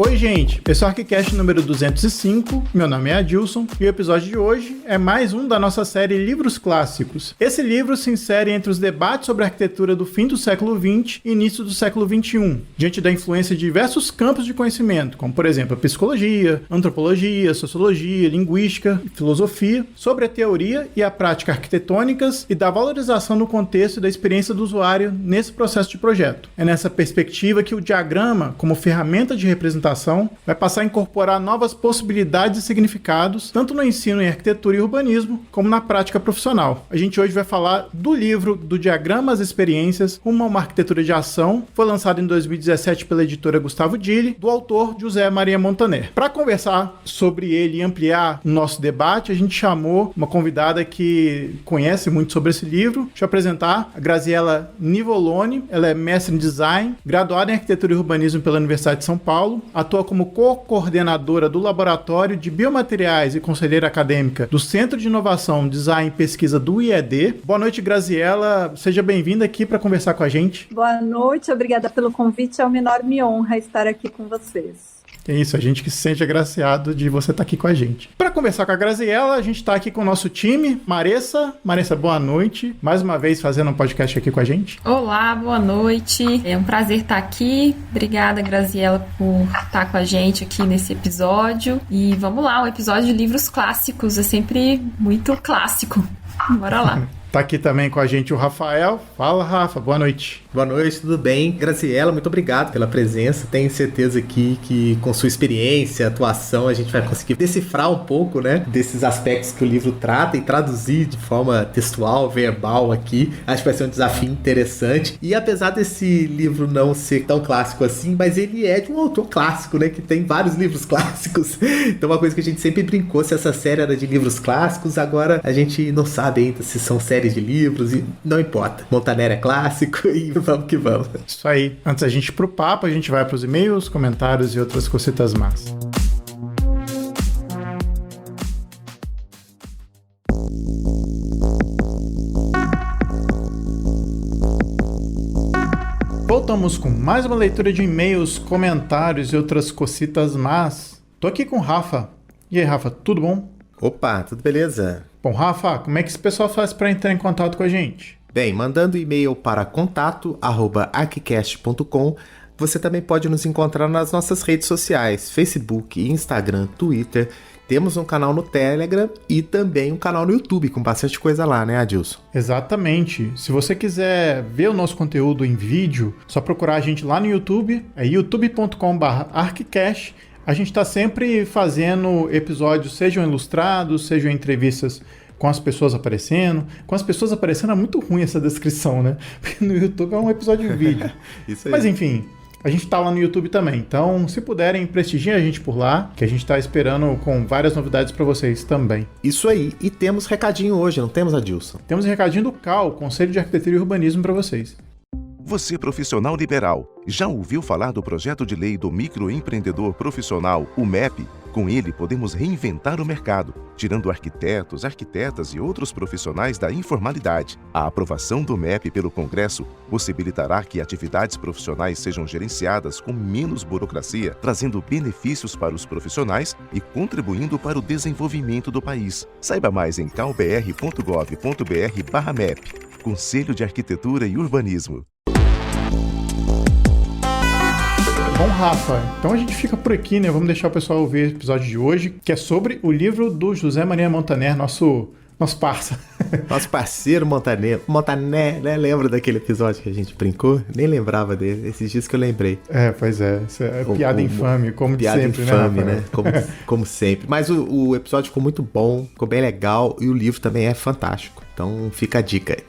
Oi, gente. Esse é o ArchiCast número 205. Meu nome é Adilson e o episódio de hoje é mais um da nossa série Livros Clássicos. Esse livro se insere entre os debates sobre a arquitetura do fim do século XX e início do século XXI, diante da influência de diversos campos de conhecimento, como, por exemplo, a psicologia, antropologia, sociologia, linguística e filosofia, sobre a teoria e a prática arquitetônicas e da valorização do contexto e da experiência do usuário nesse processo de projeto. É nessa perspectiva que o diagrama, como ferramenta de representação, vai passar a incorporar novas possibilidades e significados, tanto no ensino em arquitetura e urbanismo, como na prática profissional. A gente hoje vai falar do livro Do Diagrama às Experiências, Rumo a uma Arquitetura de Ação, foi lançado em 2017 pela editora Gustavo Dille, do autor José Maria Montaner. Para conversar sobre ele e ampliar o nosso debate, a gente chamou uma convidada que conhece muito sobre esse livro. Deixa eu apresentar a Graziella Nivoloni. Ela é mestre em design, graduada em arquitetura e urbanismo pela Universidade de São Paulo, atua como co-coordenadora do Laboratório de Biomateriais e conselheira acadêmica do Centro de Inovação, Design e Pesquisa do IED. Boa noite, Graziella. Seja bem-vinda aqui para conversar com a gente. Boa noite, obrigada pelo convite. É uma enorme honra estar aqui com vocês. É isso, a gente que se sente agraciado de você estar aqui com a gente. Para conversar com a Graziella, a gente está aqui com o nosso time. Maressa, boa noite. Mais uma vez fazendo um podcast aqui com a gente. Olá, boa noite. É um prazer estar aqui. Obrigada, Graziella, por estar com a gente aqui nesse episódio. E vamos lá, um episódio de livros clássicos. É sempre muito clássico. Bora lá. Tá aqui também com a gente o Rafael. Fala, Rafa, boa noite. Boa noite, tudo bem? Graziella, muito obrigado pela presença. Tenho certeza aqui que com sua experiência, atuação, a gente vai conseguir decifrar um pouco, né, desses aspectos que o livro trata e traduzir de forma textual, verbal aqui. Acho que vai ser um desafio interessante. E apesar desse livro não ser tão clássico assim, mas ele é de um autor clássico, né, que tem vários livros clássicos. Então uma coisa que a gente sempre brincou, se essa série era de livros clássicos, agora a gente não sabe ainda se são séries de livros e não importa. Montaner é clássico e vamos que vamos. Isso aí. Antes da gente ir pro papo, a gente vai pros e-mails, comentários e outras cositas más. Voltamos com mais uma leitura de e-mails, comentários e outras cositas más. Tô aqui com o Rafa. E aí, Rafa, tudo bom? Opa, tudo beleza? Bom, Rafa, como é que esse pessoal faz para entrar em contato com a gente? Bem, mandando e-mail para contato@archicast.com, você também pode nos encontrar nas nossas redes sociais, Facebook, Instagram, Twitter. Temos um canal no Telegram e também um canal no YouTube, com bastante coisa lá, né, Adilson? Exatamente. Se você quiser ver o nosso conteúdo em vídeo, só procurar a gente lá no YouTube, é youtube.com/archicast. A gente está sempre fazendo episódios, sejam ilustrados, sejam entrevistas com as pessoas aparecendo. Com as pessoas aparecendo é muito ruim essa descrição, né? Porque no YouTube é um episódio de vídeo. Isso aí. Mas enfim, a gente está lá no YouTube também. Então, se puderem, prestigiem a gente por lá, que a gente está esperando com várias novidades para vocês também. Isso aí. E temos recadinho hoje, não temos, Adilson? Temos um recadinho do CAL, Conselho de Arquitetura e Urbanismo, para vocês. Você, profissional liberal, já ouviu falar do projeto de lei do microempreendedor profissional, o MEP? Com ele, podemos reinventar o mercado, tirando arquitetos, arquitetas e outros profissionais da informalidade. A aprovação do MEP pelo Congresso possibilitará que atividades profissionais sejam gerenciadas com menos burocracia, trazendo benefícios para os profissionais e contribuindo para o desenvolvimento do país. Saiba mais em calbr.gov.br/MEP. Conselho de Arquitetura e Urbanismo. Bom, Rafa, então a gente fica por aqui, né? Vamos deixar o pessoal ouvir o episódio de hoje, que é sobre o livro do José Maria Montaner, nosso parça. Nosso parceiro Montaner, né? Lembra daquele episódio que a gente brincou? Nem lembrava dele, esses dias que eu lembrei. É, pois é. Isso é piada infame, como piada sempre, infame, né? Como sempre. Mas o episódio ficou muito bom, ficou bem legal e o livro também é fantástico. Então fica a dica aí.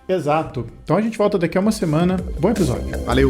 Exato. Então a gente volta daqui a uma semana. Bom episódio. Valeu!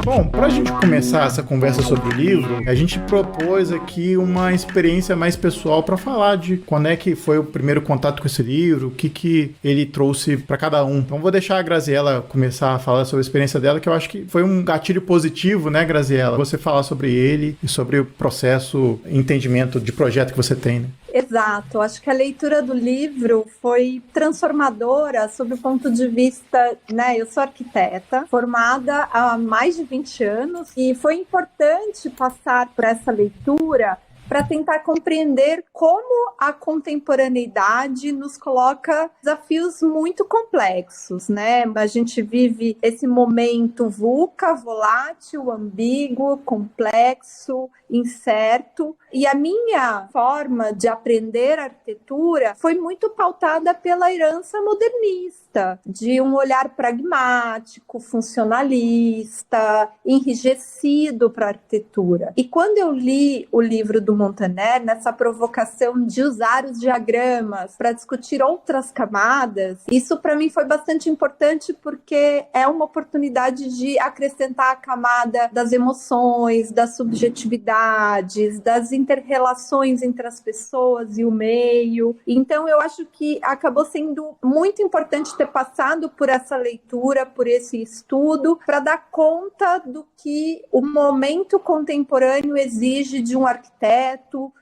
Bom, Bom, pra gente começar essa conversa sobre o livro, a gente propôs aqui uma experiência mais pessoal pra falar de quando é que foi o primeiro contato com esse livro, o que ele trouxe pra cada um. Então vou deixar a Graziela começar a falar sobre a experiência dela, que eu acho que foi um gatilho positivo, né, Graziela? Você falar sobre ele e sobre o processo, entendimento de projeto que você tem, né? Exato, acho que a leitura do livro foi transformadora sob o ponto de vista, né, eu sou arquiteta, formada há mais de 20 anos, e foi importante passar por essa leitura para tentar compreender como a contemporaneidade nos coloca desafios muito complexos, né? A gente vive esse momento VUCA, volátil, ambíguo, complexo, incerto, e a minha forma de aprender arquitetura foi muito pautada pela herança modernista, de um olhar pragmático, funcionalista, enrijecido para a arquitetura. E quando eu li o livro do Montaner, nessa provocação de usar os diagramas para discutir outras camadas, isso para mim foi bastante importante porque é uma oportunidade de acrescentar a camada das emoções, das subjetividades, das interrelações entre as pessoas e o meio. Então eu acho que acabou sendo muito importante ter passado por essa leitura, por esse estudo, para dar conta do que o momento contemporâneo exige de um arquiteto,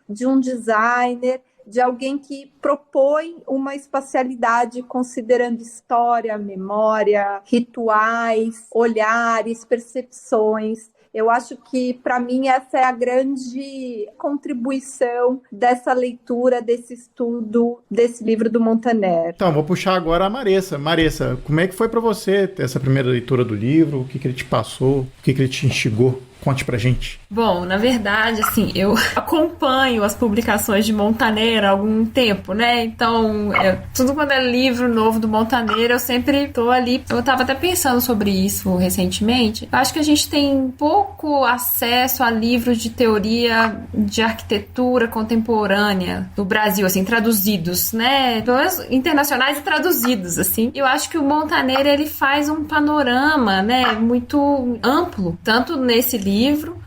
de um designer, de alguém que propõe uma espacialidade considerando história, memória, rituais, olhares, percepções. Eu acho que, para mim, essa é a grande contribuição dessa leitura, desse estudo, desse livro do Montaner. Então, vou puxar agora a Maressa. Maressa, como é que foi para você ter essa primeira leitura do livro? O que ele te passou? O que ele te instigou? Conte pra gente. Bom, na verdade, assim, eu acompanho as publicações de Montaner há algum tempo, né? Então, tudo quando é livro novo do Montaner, eu sempre tô ali. Eu tava até pensando sobre isso recentemente. Eu acho que a gente tem pouco acesso a livros de teoria de arquitetura contemporânea no Brasil, assim, traduzidos, né? Pelo menos internacionais e traduzidos, assim. Eu acho que o Montaner, ele faz um panorama, né, muito amplo, tanto nesse livro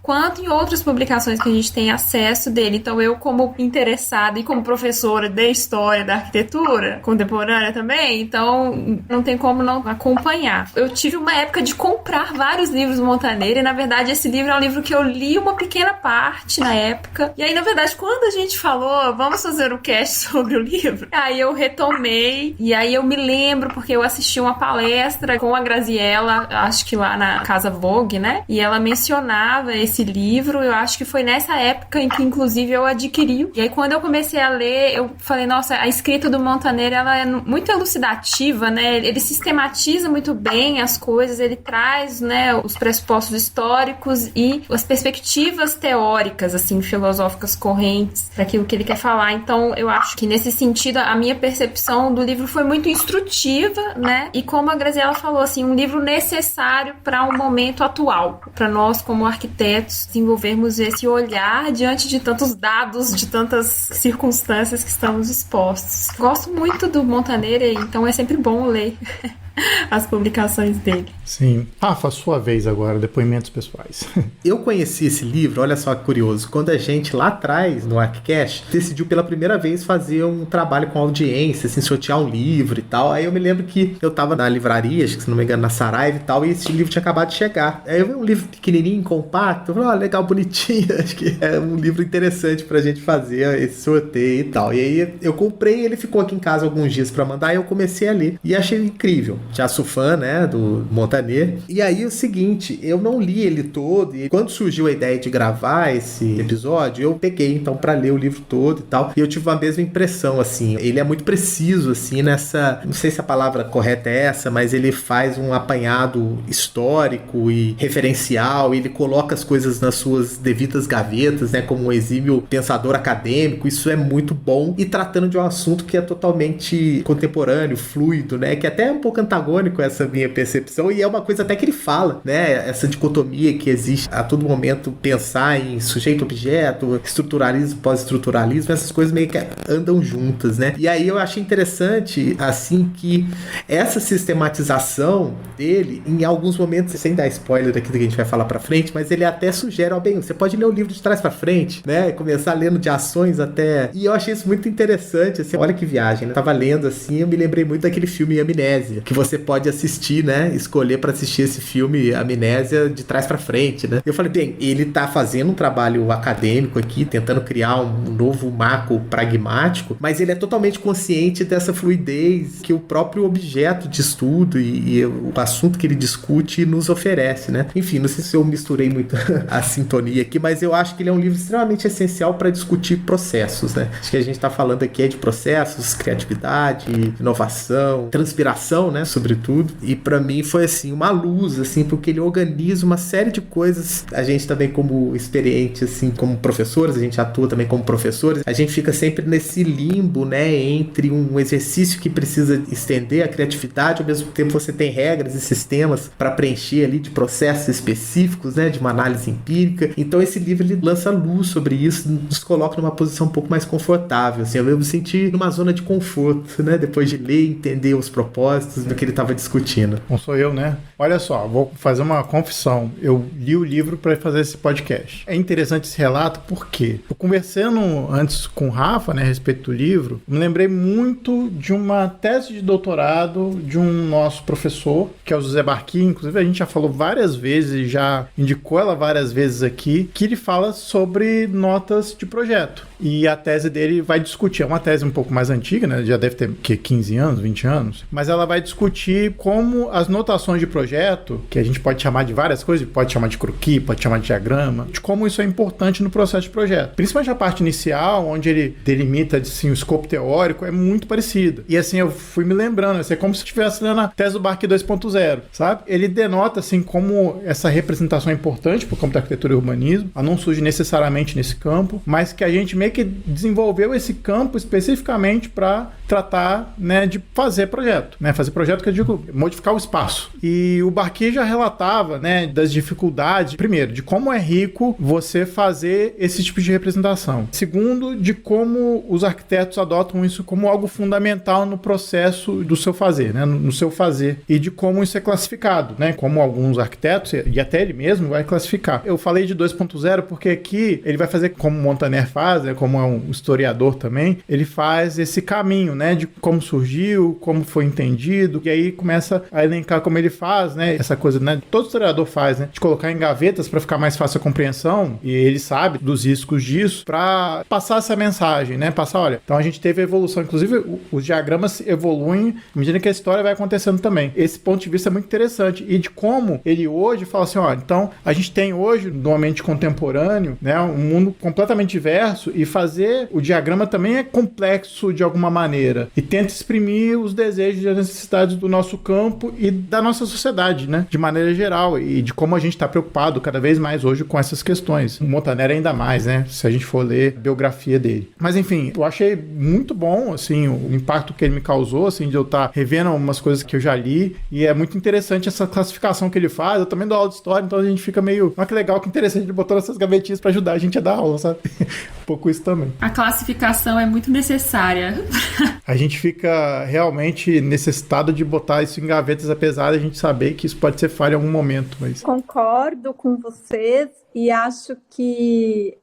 quanto em outras publicações que a gente tem acesso dele. Então eu, como interessada e como professora de história da arquitetura contemporânea também, então não tem como não acompanhar. Eu tive uma época de comprar vários livros do Montaner e na verdade esse livro é um livro que eu li uma pequena parte na época, e aí na verdade quando a gente falou, vamos fazer um cast sobre o livro, aí eu retomei, e aí eu me lembro porque eu assisti uma palestra com a Graziella, acho que lá na Casa Vogue, né, e ela mencionava esse livro. Eu acho que foi nessa época em que inclusive eu adquiri. E aí quando eu comecei a ler, eu falei, nossa, a escrita do Montaner, ela é muito elucidativa, né? Ele sistematiza muito bem as coisas, ele traz, né, os pressupostos históricos e as perspectivas teóricas, assim, filosóficas correntes daquilo que ele quer falar. Então eu acho que nesse sentido a minha percepção do livro foi muito instrutiva, né? E como a Graziella falou, assim, um livro necessário para um momento atual, para nós como arquitetos desenvolvermos esse olhar diante de tantos dados, de tantas circunstâncias que estamos expostos. Gosto muito do Montaner, então é sempre bom ler as publicações dele. Sim. Rafa, sua vez agora, depoimentos pessoais. Eu conheci esse livro, olha só que curioso, quando a gente lá atrás, no ArcCast, decidiu pela primeira vez fazer um trabalho com audiência, assim, sortear um livro e tal. Aí eu me lembro que eu tava na livraria, acho que se não me engano na Saraiva e tal, e esse livro tinha acabado de chegar. Aí eu vi um livro pequenininho, compacto, eu falei, legal, bonitinho, acho que é um livro interessante pra gente fazer esse sorteio e tal. E aí eu comprei, ele ficou aqui em casa alguns dias pra mandar, e eu comecei a ler. E achei incrível. Já sou fã, né, do Montaner. E aí o seguinte, eu não li ele todo, e quando surgiu a ideia de gravar esse episódio, eu peguei então pra ler o livro todo e tal, e eu tive a mesma impressão, assim, ele é muito preciso, assim, nessa, não sei se a palavra correta é essa, mas ele faz um apanhado histórico e referencial, ele coloca as coisas nas suas devidas gavetas, né, como um exímio pensador acadêmico. Isso é muito bom, e tratando de um assunto que é totalmente contemporâneo, fluido, né, que até é um pouco antagônico antagônico a essa minha percepção, e é uma coisa até que ele fala, né? Essa dicotomia que existe a todo momento, pensar em sujeito-objeto, estruturalismo, pós-estruturalismo, essas coisas meio que andam juntas, né? E aí eu achei interessante, assim, que essa sistematização dele, em alguns momentos, sem dar spoiler daqui do que a gente vai falar pra frente, mas ele até sugere, ó, bem, você pode ler o livro de trás pra frente, né? Começar lendo de ações até... E eu achei isso muito interessante, assim, olha que viagem, né? Tava lendo, assim, eu me lembrei muito daquele filme Amnésia, que você pode assistir, né? Escolher pra assistir esse filme Amnésia de trás pra frente, né? Eu falei, bem, ele tá fazendo um trabalho acadêmico aqui, tentando criar um novo marco pragmático, mas ele é totalmente consciente dessa fluidez que o próprio objeto de estudo e o assunto que ele discute nos oferece, né? Enfim, não sei se eu misturei muito a sintonia aqui, mas eu acho que ele é um livro extremamente essencial para discutir processos, né? Acho que a gente tá falando aqui é de processos, criatividade, inovação, transpiração, né? Sobretudo. E para mim foi, assim, uma luz, assim, porque ele organiza uma série de coisas. A gente também, como experiente, assim, como professores, a gente atua também como professores, a gente fica sempre nesse limbo, né? Entre um exercício que precisa estender a criatividade, ao mesmo tempo você tem regras e sistemas para preencher ali de processos específicos, né? De uma análise empírica. Então esse livro, ele lança luz sobre isso, nos coloca numa posição um pouco mais confortável, assim. Eu me senti numa zona de conforto, né? Depois de ler e entender os propósitos do que ele estava discutindo. Não sou eu, né? Olha só, vou fazer uma confissão. Eu li o livro para fazer esse podcast. É interessante esse relato porque eu conversando antes com o Rafa, né, a respeito do livro, me lembrei muito de uma tese de doutorado de um nosso professor, que é o José Barqui. Inclusive a gente já falou várias vezes, já indicou ela várias vezes aqui, que ele fala sobre notas de projeto. E a tese dele vai discutir, é uma tese um pouco mais antiga, né? Já deve ter 15 anos, 20 anos, mas ela vai discutir como as notações de projeto, que a gente pode chamar de várias coisas, pode chamar de croquis, pode chamar de diagrama, de como isso é importante no processo de projeto. Principalmente a parte inicial, onde ele delimita assim, o escopo teórico, é muito parecido. E assim, eu fui me lembrando, assim, é como se estivesse lendo a tese do Barqui 2.0, sabe? Ele denota assim como essa representação é importante para o campo da arquitetura e urbanismo, ela não surge necessariamente nesse campo, mas que a gente meio que desenvolveu esse campo especificamente para tratar, né, de fazer projeto, né? Fazer projeto que eu digo, modificar o espaço. E o Barqui já relatava, né, das dificuldades, primeiro, de como é rico você fazer esse tipo de representação. Segundo, de como os arquitetos adotam isso como algo fundamental no processo do seu fazer, né, no seu fazer. E de como isso é classificado, né, como alguns arquitetos, e até ele mesmo, vai classificar. Eu falei de 2.0 porque aqui ele vai fazer como Montaner faz, né, como é um historiador também, ele faz esse caminho, né, de como surgiu, como foi entendido, e aí começa a elencar como ele faz, né, essa coisa, né, todo historiador faz, né, de colocar em gavetas para ficar mais fácil a compreensão, e ele sabe dos riscos disso, para passar essa mensagem, né, passar, olha, então a gente teve a evolução, inclusive os diagramas evoluem à medida que a história vai acontecendo também. Esse ponto de vista é muito interessante, e de como ele hoje fala assim, ó, então a gente tem hoje, no ambiente contemporâneo, né, um mundo completamente diverso, e fazer o diagrama também é complexo de alguma maneira, e tenta exprimir os desejos e as necessidades do nosso campo e da nossa sociedade, né, de maneira geral, e de como a gente está preocupado cada vez mais hoje com essas questões. O Montaner ainda mais, né, se a gente for ler a biografia dele. Mas enfim, eu achei muito bom, assim, o impacto que ele me causou, assim, de eu estar revendo algumas coisas que eu já li, e é muito interessante essa classificação que ele faz. Eu também dou aula de história, então a gente fica meio, olha que legal, que interessante, ele botou essas gavetinhas para ajudar a gente a dar aula, sabe? Um pouco isso também. A classificação é muito necessária. A gente fica realmente necessitado de botar isso em gavetas, apesar de a gente saber que isso pode ser falha em algum momento. Mas... Concordo com vocês. E acho que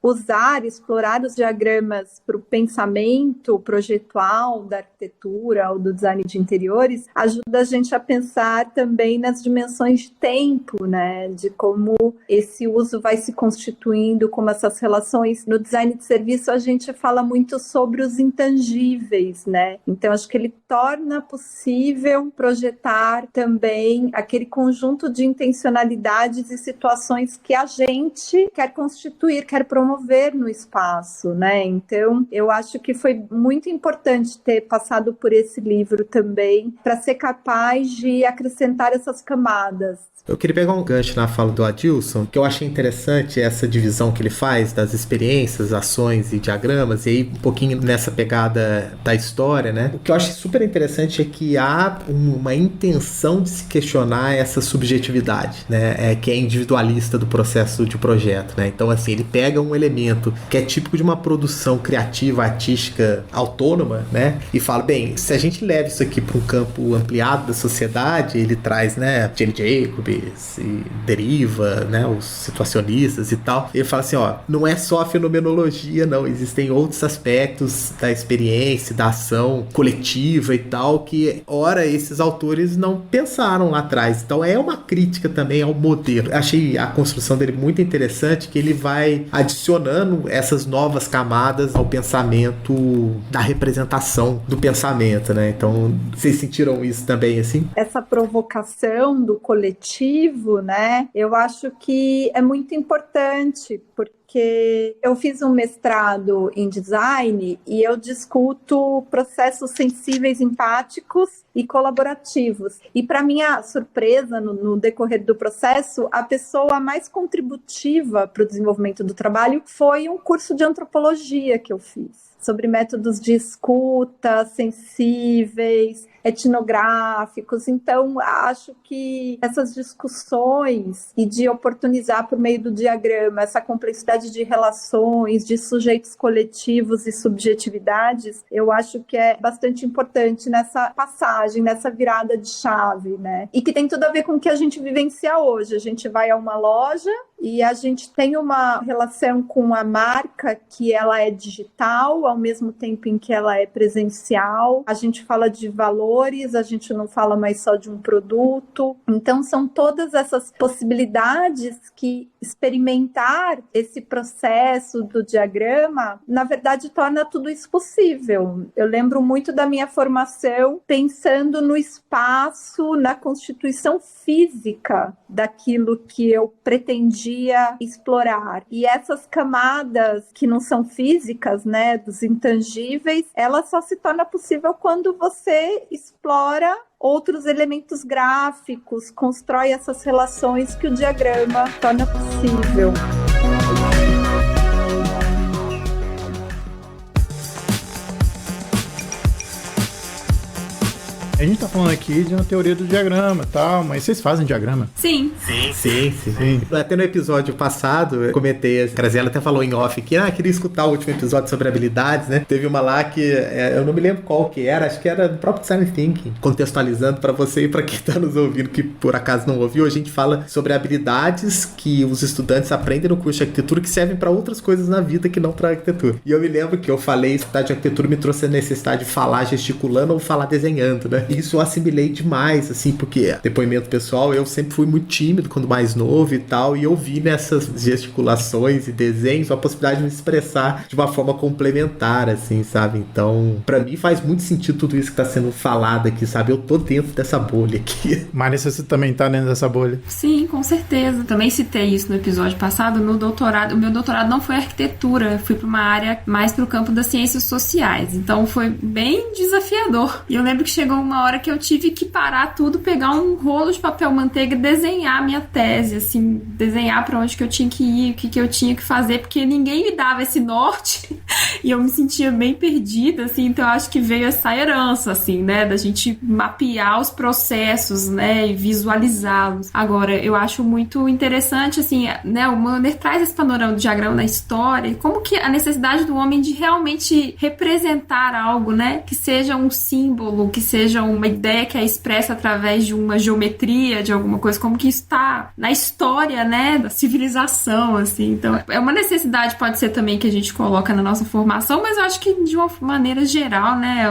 explorar os diagramas para o pensamento projetual da arquitetura ou do design de interiores ajuda a gente a pensar também nas dimensões de tempo, né? De como esse uso vai se constituindo, como essas relações. No design de serviço a gente fala muito sobre os intangíveis, né? Então acho que ele torna possível projetar também aquele conjunto de intencionalidades e situações que a gente quer constituir, quer promover no espaço, né? Então, eu acho que foi muito importante ter passado por esse livro também, para ser capaz de acrescentar essas camadas. Eu queria pegar um gancho na fala do Adilson, que eu achei interessante essa divisão que ele faz das experiências, ações e diagramas, e aí um pouquinho nessa pegada da história. história, né? O que eu acho super interessante é que há uma intenção de se questionar essa subjetividade, né? Que é individualista do processo de projeto, né? Então, assim, ele pega um elemento que é típico de uma produção criativa, artística, autônoma, né? E fala, bem, se a gente leva isso aqui para um campo ampliado da sociedade, ele traz, né, Jane Jacobs e Deriva, né, os situacionistas e tal. Ele fala assim, ó, não é só a fenomenologia, não, existem outros aspectos da experiência, da ação coletiva e tal, que, ora, esses autores não pensaram lá atrás. Então, é uma crítica também ao modelo. Achei a construção dele muito interessante, que ele vai adicionando essas novas camadas ao pensamento, da representação do pensamento, né? Então, vocês sentiram isso também, assim? Essa provocação do coletivo, né? Eu acho que é muito importante, porque eu fiz um mestrado em design e eu discuto processos sensíveis, empáticos e colaborativos. E, para minha surpresa, no decorrer do processo, a pessoa mais contributiva para o desenvolvimento do trabalho foi um curso de antropologia que eu fiz, sobre métodos de escuta, sensíveis, etnográficos. Então, acho que essas discussões e de oportunizar por meio do diagrama essa complexidade de relações, de sujeitos coletivos e subjetividades, eu acho que é bastante importante nessa passagem, nessa virada de chave, né? E que tem tudo a ver com o que a gente vivencia hoje. A gente vai a uma loja e a gente tem uma relação com a marca que ela é digital, ao mesmo tempo em que ela é presencial. A gente fala de valores, a gente não fala mais só de um produto. Então, são todas essas possibilidades que experimentar esse processo do diagrama, na verdade, torna tudo isso possível. Eu lembro muito da minha formação pensando no espaço, na constituição física daquilo que eu pretendia explorar. E essas camadas que não são físicas, né, dos intangíveis, ela só se torna possível quando você explora outros elementos gráficos, constrói essas relações que o diagrama torna possível. A gente tá falando aqui de uma teoria do diagrama e tal, mas vocês fazem diagrama? Sim. Sim. Até no episódio passado, eu comentei, a Graziella até falou em off que queria escutar o último episódio sobre habilidades, né? Teve uma lá que, eu não me lembro qual que era, acho que era do próprio Design Thinking. Contextualizando pra você e pra quem tá nos ouvindo, que por acaso não ouviu, a gente fala sobre habilidades que os estudantes aprendem no curso de arquitetura que servem pra outras coisas na vida que não pra arquitetura. E eu me lembro que eu falei, estudar de arquitetura me trouxe a necessidade de falar gesticulando ou falar desenhando, né? Isso eu assimilei demais, assim, porque depoimento pessoal, eu sempre fui muito tímido quando mais novo e tal, e eu vi nessas gesticulações e desenhos a possibilidade de me expressar de uma forma complementar, assim, sabe? Então, pra mim faz muito sentido tudo isso que tá sendo falado aqui, sabe? Eu tô dentro dessa bolha aqui. Marissa, você também tá dentro dessa bolha? Sim, com certeza. Também citei isso no episódio passado. No doutorado, o meu doutorado não foi arquitetura, fui pra uma área mais pro campo das ciências sociais, então foi bem desafiador. E eu lembro que chegou uma hora que eu tive que parar tudo, pegar um rolo de papel manteiga e desenhar a minha tese, assim, desenhar pra onde que eu tinha que ir, o que eu tinha que fazer, porque ninguém me dava esse norte e eu me sentia bem perdida, assim, então eu acho que veio essa herança, assim, né, da gente mapear os processos, né, e visualizá-los. Agora, eu acho muito interessante, assim, né, o Manner traz esse panorama do diagrama na história, e como que a necessidade do homem de realmente representar algo, né, que seja um símbolo, que seja uma ideia que é expressa através de uma geometria, de alguma coisa, como que isso está na história, né, da civilização, assim. Então, é uma necessidade, pode ser também, que a gente coloca na nossa formação, mas eu acho que de uma maneira geral, né,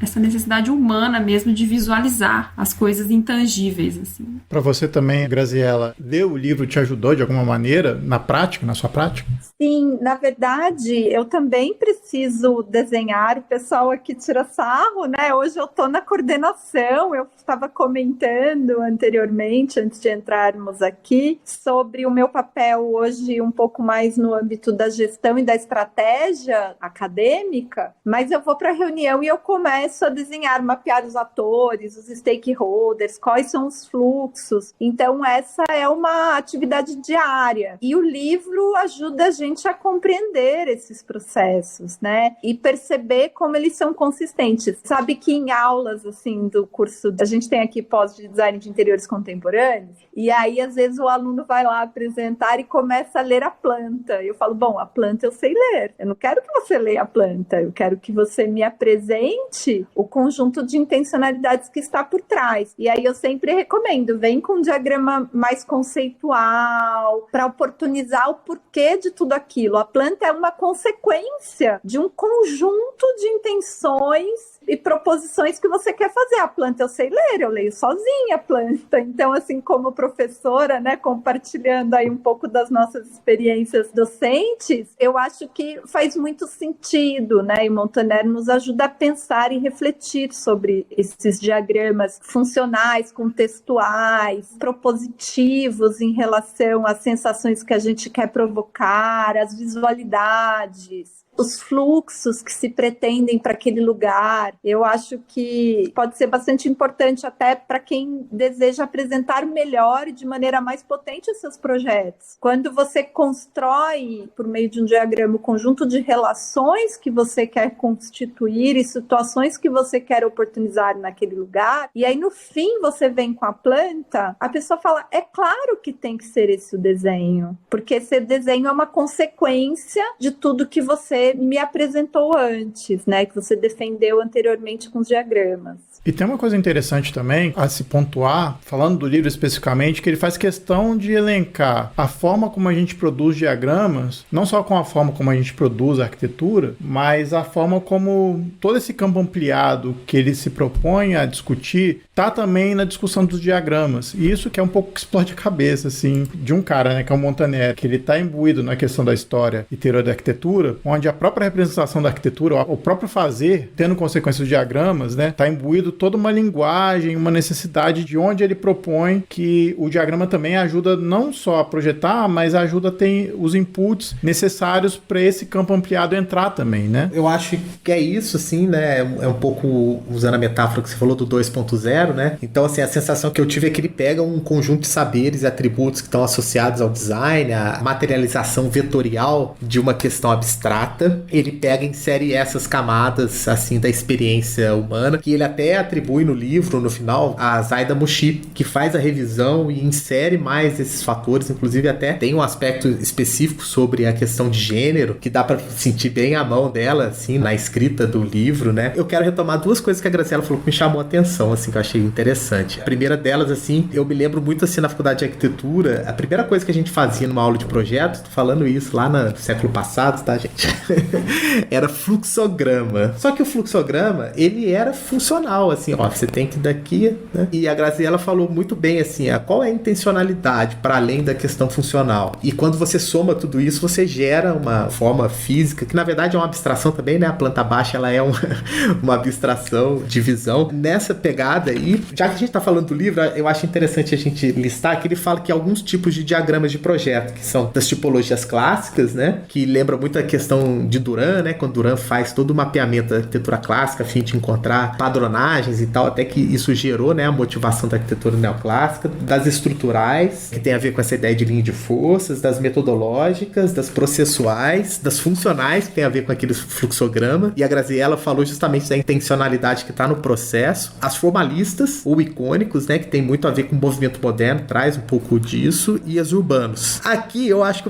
essa necessidade humana mesmo de visualizar as coisas intangíveis, assim. Para você também, Graziella, ler o livro te ajudou de alguma maneira na prática, na sua prática? Sim, na verdade, eu também preciso desenhar. O pessoal aqui tira sarro, né? Hoje eu tô na coordenação coordenação. Eu estava comentando anteriormente, antes de entrarmos aqui, sobre o meu papel hoje um pouco mais no âmbito da gestão e da estratégia acadêmica, mas eu vou para a reunião e eu começo a desenhar, mapear os atores, os stakeholders, quais são os fluxos. Então, essa é uma atividade diária. E o livro ajuda a gente a compreender esses processos, né? E perceber como eles são consistentes. Sabe que em aulas, assim, do curso, a gente tem aqui pós de design de interiores contemporâneos, e aí, às vezes, o aluno vai lá apresentar e começa a ler a planta. Eu falo, bom, a planta eu sei ler. Eu não quero que você leia a planta, eu quero que você me apresente o conjunto de intencionalidades que está por trás. E aí eu sempre recomendo, vem com um diagrama mais conceitual, para oportunizar o porquê de tudo aquilo. A planta é uma consequência de um conjunto de intenções e proposições que você quer fazer. A planta eu sei ler, eu leio sozinha a planta. Então, assim, como professora, né, compartilhando aí um pouco das nossas experiências docentes, eu acho que faz muito sentido, né, e Montaner nos ajuda a pensar e refletir sobre esses diagramas funcionais, contextuais, propositivos em relação às sensações que a gente quer provocar, as visualidades, os fluxos que se pretendem para aquele lugar. Eu acho que pode ser bastante importante até para quem deseja apresentar melhor e de maneira mais potente os seus projetos. Quando você constrói, por meio de um diagrama, o conjunto de relações que você quer constituir e situações que você quer oportunizar naquele lugar, e aí no fim você vem com a planta, a pessoa fala, é claro que tem que ser esse o desenho, porque esse desenho é uma consequência de tudo que você me apresentou antes, né, que você defendeu anteriormente com os diagramas. E tem uma coisa interessante também a se pontuar, falando do livro especificamente, que ele faz questão de elencar a forma como a gente produz diagramas, não só com a forma como a gente produz a arquitetura, mas a forma como todo esse campo ampliado que ele se propõe a discutir está também na discussão dos diagramas. E isso que é um pouco que explode a cabeça, assim, de um cara, né, que é o Montaner, que ele está imbuído na questão da história e teoria da arquitetura, onde a própria representação da arquitetura, o próprio fazer, tendo consequências dos diagramas, né, está imbuído toda uma linguagem, uma necessidade de onde ele propõe que o diagrama também ajuda não só a projetar, mas ajuda a ter os inputs necessários para esse campo ampliado entrar também, né? Eu acho que é isso, assim, né? É um pouco usando a metáfora que você falou do 2.0, né? Então, assim, a sensação que eu tive é que ele pega um conjunto de saberes e atributos que estão associados ao design, a materialização vetorial de uma questão abstrata. Ele pega e insere essas camadas, assim, da experiência humana, que ele até atribui no livro, no final, a Zaida Mushi, que faz a revisão e insere mais esses fatores, inclusive até tem um aspecto específico sobre a questão de gênero, que dá pra sentir bem a mão dela, assim, na escrita do livro, né? Eu quero retomar duas coisas que a Graziela falou que me chamou a atenção, assim, que eu achei interessante. A primeira delas, assim, eu me lembro muito, assim, na faculdade de arquitetura, a primeira coisa que a gente fazia numa aula de projeto, tô falando isso lá no século passado, tá, gente? Era fluxograma. Só que o fluxograma, ele era funcional, assim, ó, você tem que ir daqui, né? E a Graziela falou muito bem, assim, qual é a intencionalidade para além da questão funcional. E quando você soma tudo isso, você gera uma forma física, que na verdade é uma abstração também, né? A planta baixa, ela é uma abstração de visão. Nessa pegada aí, já que a gente tá falando do livro, eu acho interessante a gente listar que ele fala que alguns tipos de diagramas de projeto, que são das tipologias clássicas, né? Que lembra muito a questão de Duran, né? Quando Duran faz todo o mapeamento da arquitetura clássica a fim de encontrar padronagens e tal, até que isso gerou, né, a motivação da arquitetura neoclássica, das estruturais, que tem a ver com essa ideia de linha de forças, das metodológicas, das processuais, das funcionais, que tem a ver com aquele fluxograma, e a Graziella falou justamente da intencionalidade que está no processo, as formalistas, ou icônicos, né, que tem muito a ver com o movimento moderno, traz um pouco disso, e as urbanos. Aqui, eu acho que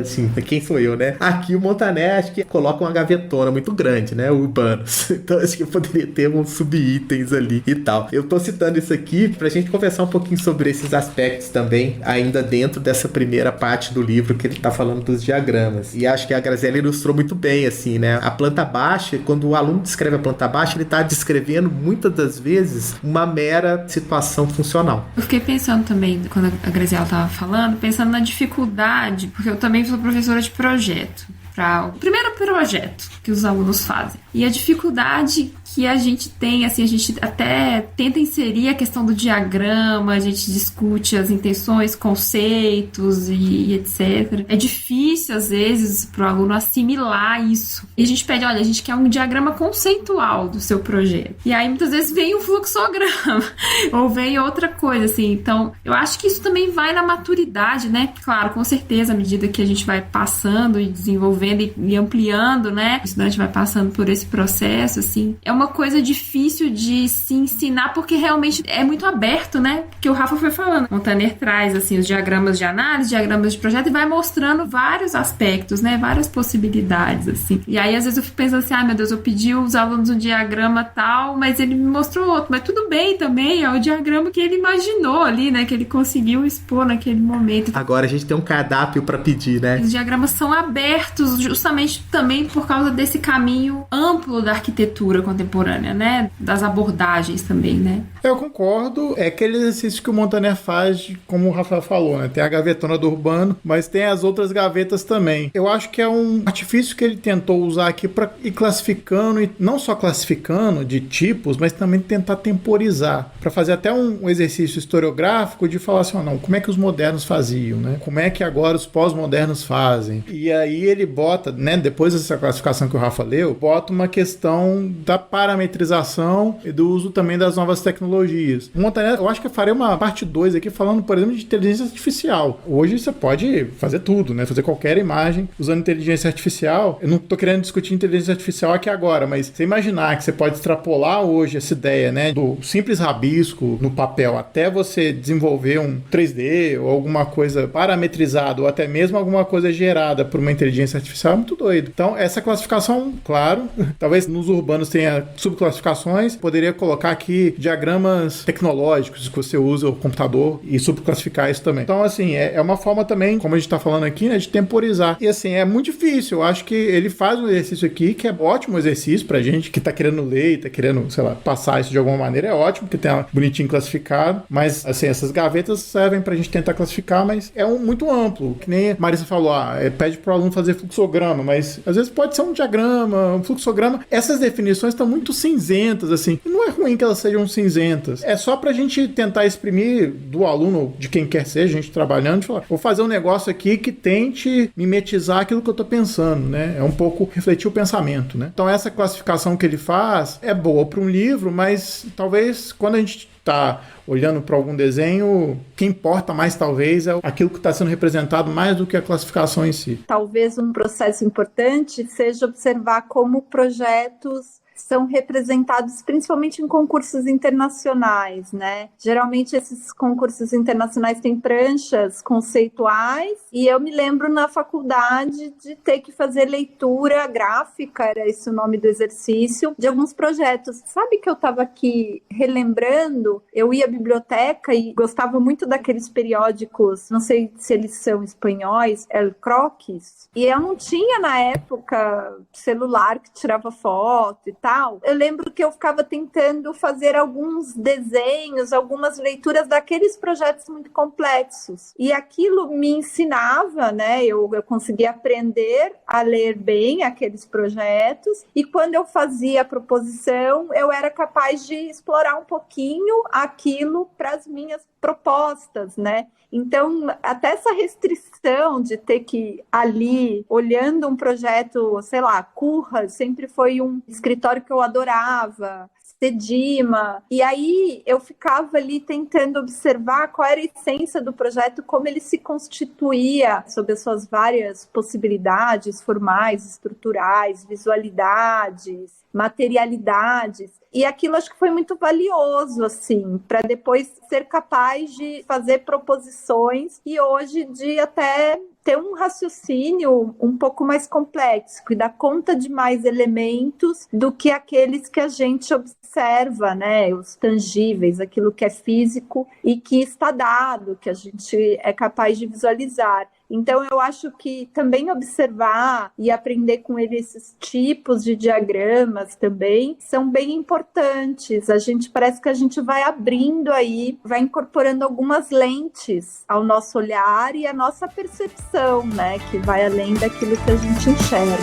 assim, quem sou eu, né? Aqui o Montaner, acho que coloca uma gavetona muito grande, né, urbanos. Então, acho que eu poderia ter uns subitens ali e tal. Eu tô citando isso aqui pra gente conversar um pouquinho sobre esses aspectos também, ainda dentro dessa primeira parte do livro que ele tá falando dos diagramas. E acho que a Graziella ilustrou muito bem, assim, né? A planta baixa, quando o aluno descreve a planta baixa, ele tá descrevendo, muitas das vezes, uma mera situação funcional. Eu fiquei pensando também, quando a Graziella tava falando, pensando na dificuldade, porque eu também sou professora de projeto. para o primeiro projeto que os alunos fazem. E a dificuldade que a gente tem, assim, a gente até tenta inserir a questão do diagrama, a gente discute as intenções, conceitos e etc. É difícil, às vezes, para o aluno assimilar isso. E a gente pede, olha, a gente quer um diagrama conceitual do seu projeto. E aí, muitas vezes, vem um fluxograma ou vem outra coisa, assim. Então, eu acho que isso também vai na maturidade, né? Claro, com certeza, à medida que a gente vai passando e desenvolvendo e ampliando, né? O estudante vai passando por esse processo, assim. É uma coisa difícil de se ensinar, porque realmente é muito aberto, né? Que o Rafa foi falando. O Tanner traz, assim, os diagramas de análise, diagramas de projeto e vai mostrando vários aspectos, né? Várias possibilidades, assim. E aí, às vezes, eu fico pensando assim, meu Deus, eu pedi os alunos um diagrama tal, mas ele me mostrou outro. Mas tudo bem também, é o diagrama que ele imaginou ali, né? Que ele conseguiu expor naquele momento. Agora a gente tem um cardápio para pedir, né? Os diagramas são abertos justamente também por causa desse caminho amplo da arquitetura contemporânea, né? Das abordagens também, né? Eu concordo. É aquele exercício que o Montaner faz, como o Rafael falou, né? Tem a gavetona do Urbano, mas tem as outras gavetas também. Eu acho que é um artifício que ele tentou usar aqui para ir classificando, e não só classificando de tipos, mas também tentar temporizar, para fazer até um exercício historiográfico de falar assim, não, como é que os modernos faziam, né? Como é que agora os pós-modernos fazem? E aí ele bota, né, depois dessa classificação que o Rafa leu, bota uma questão da parametrização e do uso também das novas tecnologias. Montaner, eu acho que eu farei uma parte 2 aqui falando, por exemplo, de inteligência artificial. Hoje você pode fazer tudo, né? Fazer qualquer imagem usando inteligência artificial. Eu não tô querendo discutir inteligência artificial aqui agora, mas você imaginar que você pode extrapolar hoje essa ideia, né, do simples rabisco no papel até você desenvolver um 3D ou alguma coisa parametrizada ou até mesmo alguma coisa gerada por uma inteligência artificial é muito doido. Então, essa classificação, claro, talvez nos urbanos tenha subclassificações, poderia colocar aqui diagramas tecnológicos que você usa o computador e subclassificar isso também. Então, assim, é uma forma também, como a gente tá falando aqui, né, de temporizar. E, assim, é muito difícil. Eu acho que ele faz um exercício aqui que é ótimo exercício pra gente que tá querendo ler e tá querendo, sei lá, passar isso de alguma maneira. É ótimo que tenha bonitinho classificado, mas, assim, essas gavetas servem pra gente tentar classificar, mas é muito amplo. Que nem a Marisa falou, pede pro aluno fazer fluxograma, mas às vezes pode ser um diagrama, um fluxograma. Essas definições estão muito cinzentas, assim. E não é ruim que elas sejam cinzentas. É só pra gente tentar exprimir do aluno, de quem quer seja, a gente trabalhando, de falar, vou fazer um negócio aqui que tente mimetizar aquilo que eu tô pensando, né? É um pouco refletir o pensamento, né? Então essa classificação que ele faz é boa para um livro, mas talvez quando a gente está olhando para algum desenho, o que importa mais talvez é aquilo que está sendo representado mais do que a classificação em si. Talvez um processo importante seja observar como projetos são representados principalmente em concursos internacionais, né? Geralmente esses concursos internacionais têm pranchas conceituais e eu me lembro na faculdade de ter que fazer leitura gráfica, era esse o nome do exercício, de alguns projetos. Sabe que eu estava aqui relembrando? Eu ia à biblioteca e gostava muito daqueles periódicos, não sei se eles são espanhóis, El Croquis, e eu não tinha na época celular que tirava foto e tal. Eu lembro que eu ficava tentando fazer alguns desenhos, algumas leituras daqueles projetos muito complexos. E aquilo me ensinava, né? Eu conseguia aprender a ler bem aqueles projetos. E quando eu fazia a proposição, eu era capaz de explorar um pouquinho aquilo para as minhas propostas, né? Então, até essa restrição de ter que ali, olhando um projeto, sei lá, Curra, sempre foi um escritório que eu adorava, Sedima, e aí eu ficava ali tentando observar qual era a essência do projeto, como ele se constituía sob as suas várias possibilidades formais, estruturais, visualidades, materialidades. E aquilo acho que foi muito valioso, assim, para depois ser capaz de fazer proposições e hoje de até ter um raciocínio um pouco mais complexo, que dá conta de mais elementos do que aqueles que a gente observa, né? Os tangíveis, aquilo que é físico e que está dado, que a gente é capaz de visualizar. Então, eu acho que também observar e aprender com ele esses tipos de diagramas também são bem importantes. Parece que a gente vai abrindo aí, vai incorporando algumas lentes ao nosso olhar e à nossa percepção, né? Que vai além daquilo que a gente enxerga.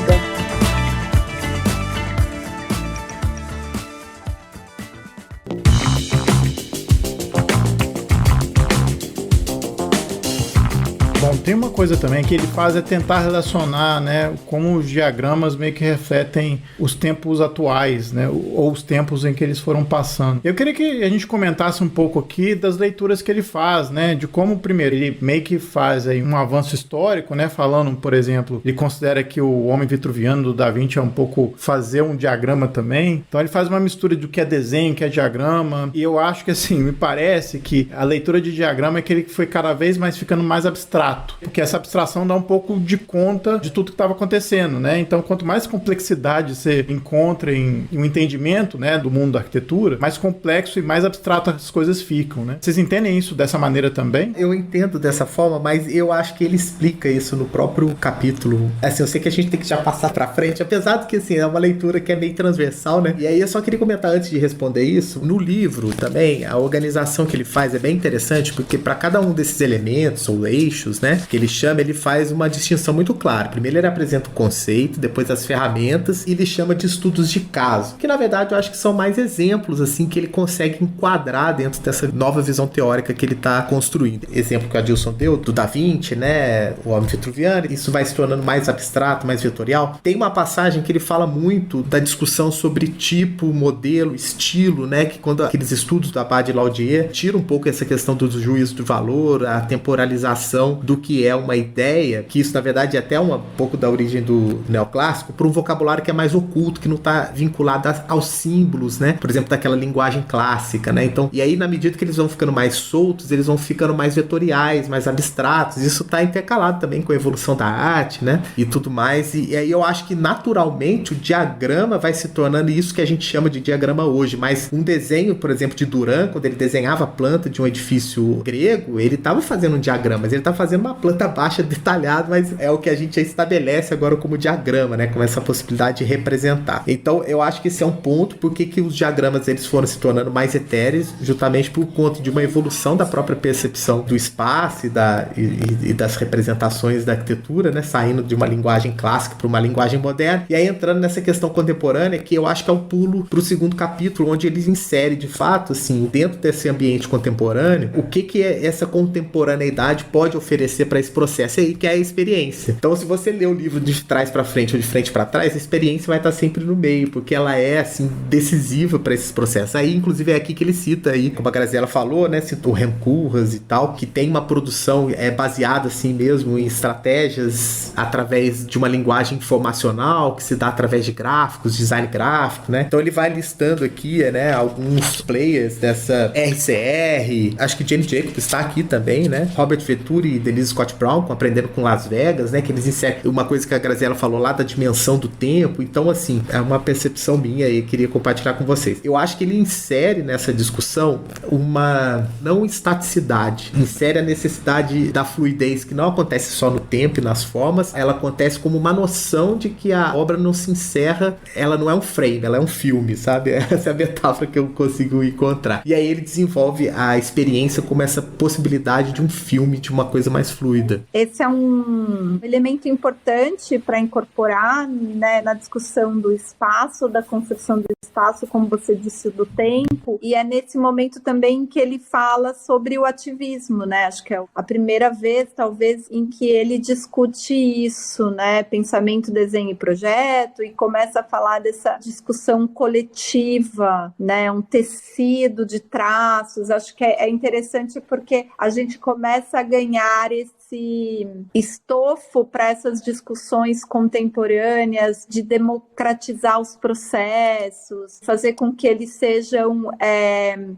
Bom, tem uma coisa também que ele faz é tentar relacionar, né, como os diagramas meio que refletem os tempos atuais, né, ou os tempos em que eles foram passando. Eu queria que a gente comentasse um pouco aqui das leituras que ele faz, né, de como, primeiro, ele meio que faz aí um avanço histórico, né, falando, por exemplo, ele considera que o Homem Vitruviano do Da Vinci é um pouco fazer um diagrama também, então ele faz uma mistura do que é desenho, que é diagrama, e eu acho que, assim, me parece que a leitura de diagrama é que ele foi cada vez mais ficando mais abstrato, porque essa abstração dá um pouco de conta de tudo que estava acontecendo, né? Então, quanto mais complexidade você encontra em um entendimento, né, do mundo da arquitetura, mais complexo e mais abstrato as coisas ficam, né? Vocês entendem isso dessa maneira também? Eu entendo dessa forma, mas eu acho que ele explica isso no próprio capítulo. Assim, eu sei que a gente tem que já passar pra frente, apesar de que, assim, é uma leitura que é meio transversal, né? E aí eu só queria comentar antes de responder isso, no livro também, a organização que ele faz é bem interessante, porque para cada um desses elementos ou eixos, né, que ele chama, ele faz uma distinção muito clara. Primeiro ele apresenta o conceito, depois as ferramentas, e ele chama de estudos de caso, que na verdade eu acho que são mais exemplos, assim, que ele consegue enquadrar dentro dessa nova visão teórica que ele está construindo. Exemplo que o Adilson deu, do Da Vinci, né, o Homem Vitruviano, isso vai se tornando mais abstrato, mais vetorial. Tem uma passagem que ele fala muito da discussão sobre tipo, modelo, estilo, né, que quando aqueles estudos do Abad e Laudier tiram um pouco essa questão do juízo do valor, a temporalização do que é uma ideia, que isso na verdade é até um pouco da origem do neoclássico, para um vocabulário que é mais oculto, que não está vinculado aos símbolos, né? Por exemplo, daquela linguagem clássica, né? Então, e aí na medida que eles vão ficando mais soltos, eles vão ficando mais vetoriais, mais abstratos. Isso está intercalado também com a evolução da arte, né? E tudo mais. E aí eu acho que naturalmente o diagrama vai se tornando isso que a gente chama de diagrama hoje. Mas um desenho, por exemplo, de Duran, quando ele desenhava a planta de um edifício grego, ele estava fazendo um diagrama, mas ele estava fazendo uma planta baixa detalhada, mas é o que a gente estabelece agora como diagrama, né? Com essa possibilidade de representar. Então, eu acho que esse é um ponto, porque que os diagramas eles foram se tornando mais etéreos, justamente por conta de uma evolução da própria percepção do espaço e das representações da arquitetura, né? Saindo de uma linguagem clássica para uma linguagem moderna, e aí entrando nessa questão contemporânea, que eu acho que é o pulo para o segundo capítulo, onde ele insere, de fato, assim, dentro desse ambiente contemporâneo, o que essa contemporaneidade pode oferecer para esse processo aí, que é a experiência. Então, se você lê o livro de trás para frente ou de frente para trás, a experiência vai estar sempre no meio, porque ela é, assim, decisiva para esses processos. Aí, inclusive, é aqui que ele cita aí, como a Graziella falou, né, citou Rencourras e tal, que tem uma produção baseada, assim mesmo, em estratégias através de uma linguagem informacional, que se dá através de gráficos, design gráfico, né? Então, ele vai listando aqui, né, alguns players dessa RCR, acho que Jane Jacobs está aqui também, né? Robert Venturi e Denise Scott Brown, com Aprendendo com Las Vegas, né? Que eles inserem uma coisa que a Graziella falou lá da dimensão do tempo. Então, assim, é uma percepção minha e queria compartilhar com vocês. Eu acho que ele insere nessa discussão uma não estaticidade, insere a necessidade da fluidez, que não acontece só no tempo e nas formas, ela acontece como uma noção de que a obra não se encerra, ela não é um frame, ela é um filme, sabe? Essa é a metáfora que eu consigo encontrar. E aí ele desenvolve a experiência como essa possibilidade de um filme, de uma coisa mais fluida. Esse é um elemento importante para incorporar, né, na discussão do espaço, da concepção do espaço, como você disse, do tempo, e é nesse momento também que ele fala sobre o ativismo, né? Acho que é a primeira vez, talvez, em que ele discute isso, né? Pensamento, desenho e projeto, e começa a falar dessa discussão coletiva, né? Um tecido de traços. Acho que é interessante porque a gente começa a ganhar esse estofo para essas discussões contemporâneas de democratizar os processos, fazer com que eles sejam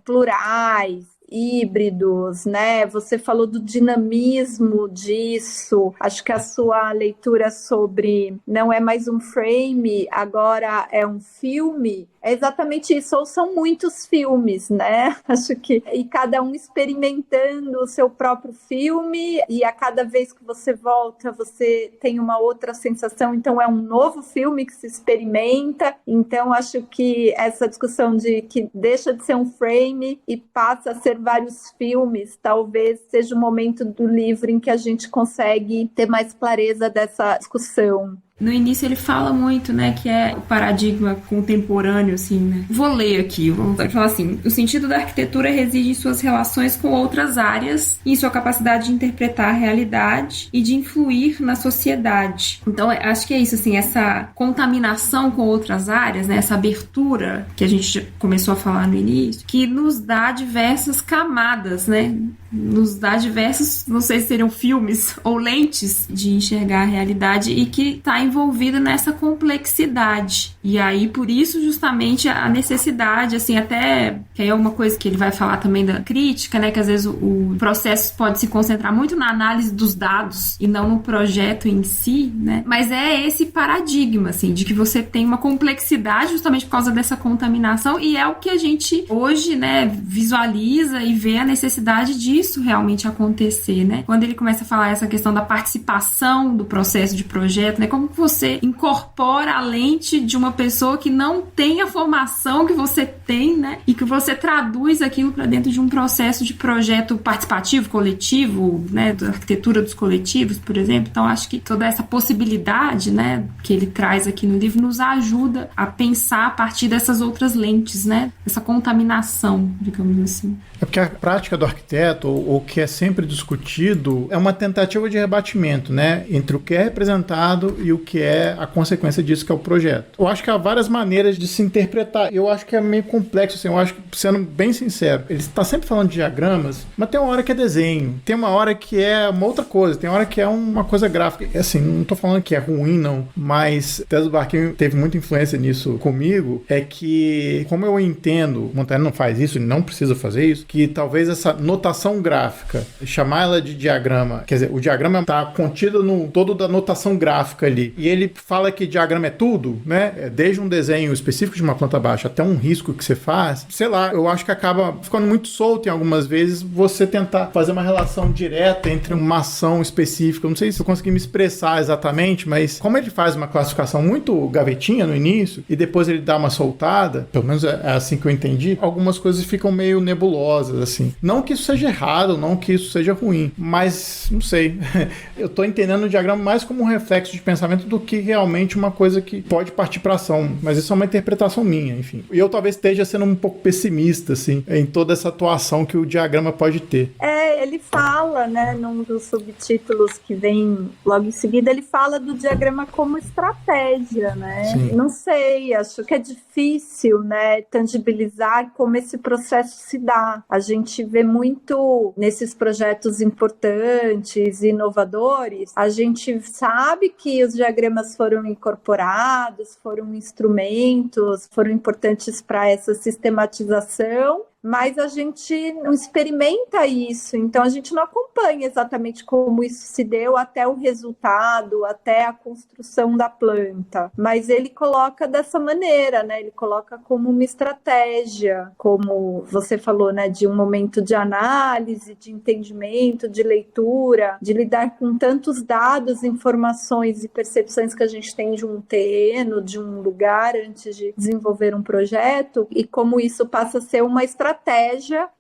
plurais híbridos, né? Você falou do dinamismo disso. Acho que a sua leitura sobre não é mais um frame, agora é um filme. É exatamente isso, ou são muitos filmes, né? Acho que e cada um experimentando o seu próprio filme, e a cada vez que você volta, você tem uma outra sensação, então é um novo filme que se experimenta. Então acho que essa discussão de que deixa de ser um frame e passa a ser vários filmes, talvez seja o momento do livro em que a gente consegue ter mais clareza dessa discussão. No início ele fala muito, né, que é o paradigma contemporâneo, assim, né? Vou ler aqui, vou falar assim: o sentido da arquitetura reside em suas relações com outras áreas e em sua capacidade de interpretar a realidade e de influir na sociedade. Então, acho que é isso, assim, essa contaminação com outras áreas, né, essa abertura que a gente começou a falar no início, que nos dá diversas camadas, né? Nos dá diversos, não sei se seriam filmes ou lentes de enxergar a realidade, e que está envolvida nessa complexidade. E aí, por isso, justamente, a necessidade, assim, até que é uma coisa que ele vai falar também da crítica, né, que às vezes o processo pode se concentrar muito na análise dos dados e não no projeto em si, né, mas é esse paradigma, assim, de que você tem uma complexidade justamente por causa dessa contaminação, e é o que a gente hoje, né, visualiza e vê a necessidade disso realmente acontecer, né. Quando ele começa a falar essa questão da participação do processo de projeto, né, como você incorpora a lente de uma pessoa que não tem a formação que você tem, né, e que você traduz aquilo para dentro de um processo de projeto participativo, coletivo, né, da arquitetura dos coletivos, por exemplo. Então, acho que toda essa possibilidade, né, que ele traz aqui no livro nos ajuda a pensar a partir dessas outras lentes, né, essa contaminação, digamos assim. É porque a prática do arquiteto, ou o que é sempre discutido, é uma tentativa de rebatimento, né, entre o que é representado e o que é a consequência disso, que é o projeto. Eu acho que há várias maneiras de se interpretar. Eu acho que é meio complexo, assim, eu acho que, sendo bem sincero, ele está sempre falando de diagramas, mas tem uma hora que é desenho, tem uma hora que é uma outra coisa, tem uma hora que é uma coisa gráfica. Assim, não estou falando que é ruim, não, mas Tese do Barquinho teve muita influência nisso comigo, é que, como eu entendo, o Montanelli não faz isso, ele não precisa fazer isso, que talvez essa notação gráfica, chamar ela de diagrama, quer dizer, o diagrama está contido no todo da notação gráfica ali, e ele fala que diagrama é tudo, né, desde um desenho específico de uma planta baixa até um risco que você faz, sei lá, eu acho que acaba ficando muito solto em algumas vezes você tentar fazer uma relação direta entre uma ação específica. Eu não sei se eu consegui me expressar exatamente, mas como ele faz uma classificação muito gavetinha no início e depois ele dá uma soltada, pelo menos é assim que eu entendi, algumas coisas ficam meio nebulosas, assim. Não que isso seja errado, não que isso seja ruim, mas não sei. Eu tô entendendo o diagrama mais como um reflexo de pensamento do que realmente uma coisa que pode partir para ação, mas isso é uma interpretação minha, enfim. E eu talvez esteja sendo um pouco pessimista, assim, em toda essa atuação que o diagrama pode ter. Ele fala, né, num dos subtítulos que vem logo em seguida, ele fala do diagrama como estratégia, né? Sim. Não sei, acho que é difícil, né, tangibilizar como esse processo se dá. A gente vê muito nesses projetos importantes, inovadores, a gente sabe que os diagramas foram incorporados, foram instrumentos, foram importantes para essa sistematização, mas a gente não experimenta isso, então a gente não acompanha exatamente como isso se deu até o resultado, até a construção da planta. Mas ele coloca dessa maneira, né? Ele coloca como uma estratégia, como você falou, né? De um momento de análise, de entendimento, de leitura, de lidar com tantos dados, informações e percepções que a gente tem de um terreno, de um lugar antes de desenvolver um projeto, e como isso passa a ser uma estratégia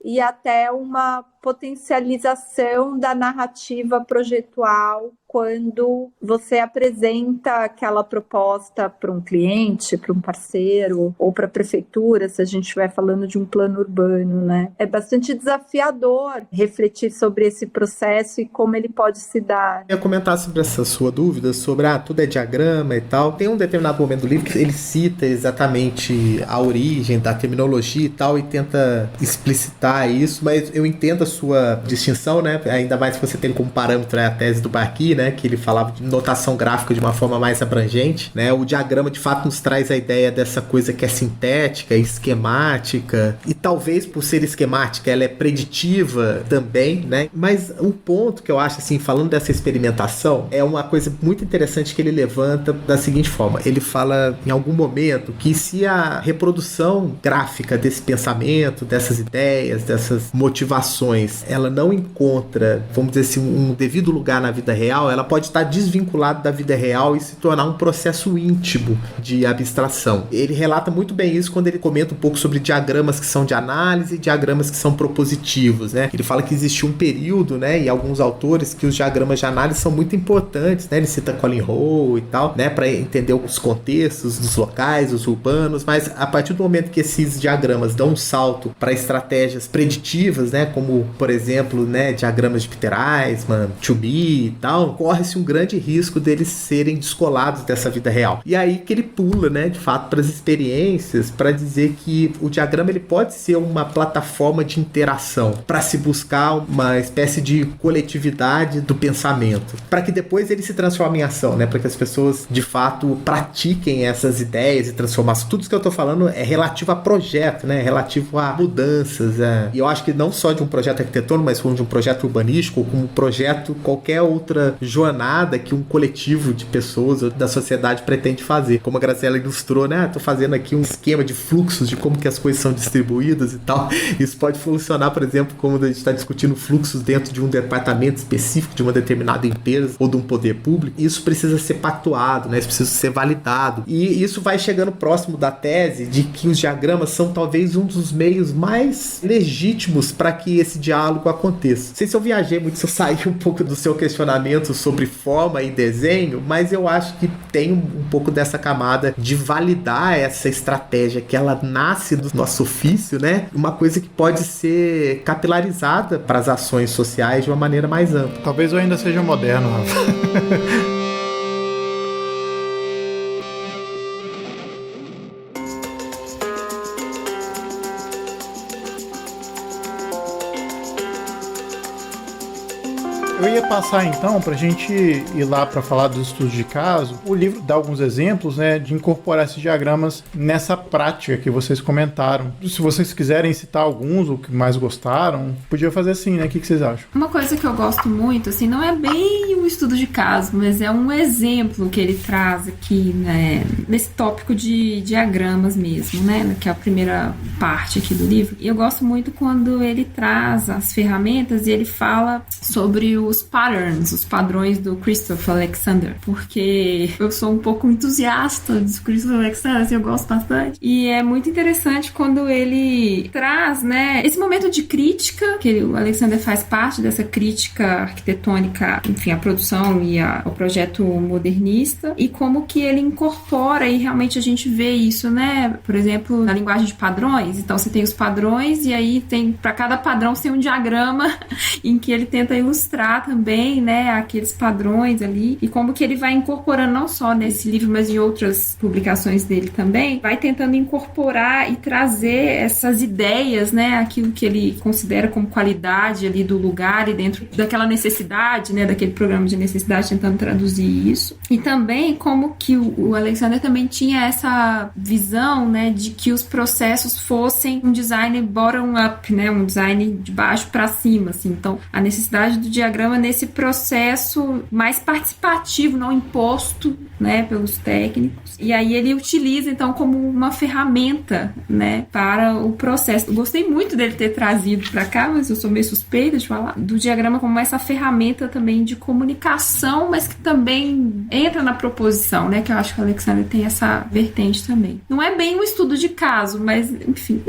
e até uma potencialização da narrativa projetual quando você apresenta aquela proposta para um cliente, para um parceiro ou para a prefeitura, se a gente estiver falando de um plano urbano, né? É bastante desafiador refletir sobre esse processo e como ele pode se dar. Eu ia comentar sobre essa sua dúvida sobre tudo é diagrama e tal. Tem um determinado momento do livro que ele cita exatamente a origem da terminologia e tal e tenta explicitar isso, mas eu entendo a sua distinção, né? Ainda mais se você tem como parâmetro a tese do Barqui, né? Que ele falava de notação gráfica de uma forma mais abrangente, né? O diagrama de fato nos traz a ideia dessa coisa que é sintética, esquemática, e talvez por ser esquemática ela é preditiva também, né? Mas um ponto que eu acho, assim, falando dessa experimentação, é uma coisa muito interessante que ele levanta da seguinte forma: ele fala em algum momento que se a reprodução gráfica desse pensamento, dessas ideias, dessas motivações, ela não encontra, vamos dizer assim, um devido lugar na vida real, ela pode estar desvinculada da vida real e se tornar um processo íntimo de abstração. Ele relata muito bem isso quando ele comenta um pouco sobre diagramas que são de análise e diagramas que são propositivos, né? Ele fala que existe um período, né, e alguns autores, que os diagramas de análise são muito importantes, né? Ele cita Colin Hall e tal, né, para entender os contextos dos locais, os urbanos, mas a partir do momento que esses diagramas dão um salto para estratégias preditivas, né, como, por exemplo, né, diagramas de Peter Eisman, Chubby e tal, corre-se um grande risco deles serem descolados dessa vida real. E aí que ele pula, né, de fato, para as experiências, para dizer que o diagrama ele pode ser uma plataforma de interação, para se buscar uma espécie de coletividade do pensamento, para que depois ele se transforme em ação, né, para que as pessoas de fato pratiquem essas ideias e transformações. Tudo isso que eu tô falando é relativo a projeto, né, relativo a mudanças, e eu acho que não só de um projeto arquitetônico, mas como de um projeto urbanístico, ou como um projeto, qualquer outra jornada que um coletivo de pessoas ou da sociedade pretende fazer. Como a Graciela ilustrou, né, tô fazendo aqui um esquema de fluxos, de como que as coisas são distribuídas e tal. Isso pode funcionar, por exemplo, como a gente está discutindo fluxos dentro de um departamento específico, de uma determinada empresa ou de um poder público. Isso precisa ser pactuado, né, isso precisa ser validado. E isso vai chegando próximo da tese de que os diagramas são talvez um dos meios mais legítimos para que esse diálogo aconteça. Não sei se eu viajei muito, se eu saí um pouco do seu questionamento sobre forma e desenho, mas eu acho que tem um pouco dessa camada de validar essa estratégia, que ela nasce do nosso ofício, né? Uma coisa que pode ser capilarizada para as ações sociais de uma maneira mais ampla. Talvez eu ainda seja moderno, Rafa. Eu ia passar então pra gente ir lá para falar dos estudos de caso. O livro dá alguns exemplos, né, de incorporar esses diagramas nessa prática que vocês comentaram. Se vocês quiserem citar alguns, o que mais gostaram, podia fazer assim, né? O que vocês acham? Uma coisa que eu gosto muito, assim, não é bem um estudo de caso, mas é um exemplo que ele traz aqui, né, nesse tópico de diagramas mesmo, né, que é a primeira parte aqui do livro. E eu gosto muito quando ele traz as ferramentas e ele fala sobre os patterns, os padrões do Christopher Alexander, porque eu sou um pouco entusiasta do Christopher Alexander, assim, eu gosto bastante, e é muito interessante quando ele traz, né, esse momento de crítica, que o Alexander faz parte dessa crítica arquitetônica, enfim, a produção e o projeto modernista, e como que ele incorpora, e realmente a gente vê isso, né, por exemplo, na linguagem de padrões. Então você tem os padrões, e aí tem, para cada padrão tem um diagrama em que ele tenta ilustrar também, né, aqueles padrões ali, e como que ele vai incorporando, não só nesse livro, mas em outras publicações dele também, vai tentando incorporar e trazer essas ideias, né, aquilo que ele considera como qualidade ali do lugar e dentro daquela necessidade, né, daquele programa de necessidade, tentando traduzir isso. E também como que o Alexander também tinha essa visão, né, de que os processos fossem um design bottom-up, né, um design de baixo para cima, assim. Então, a necessidade do diagrama nesse processo mais participativo, não imposto, né, pelos técnicos. E aí ele utiliza, então, como uma ferramenta, né, para o processo. Eu gostei muito dele ter trazido para cá, mas eu sou meio suspeita de falar do diagrama como essa ferramenta também de comunicação, mas que também entra na proposição, né, que eu acho que o Alexander tem essa vertente também. Não é bem um estudo de caso, mas, enfim...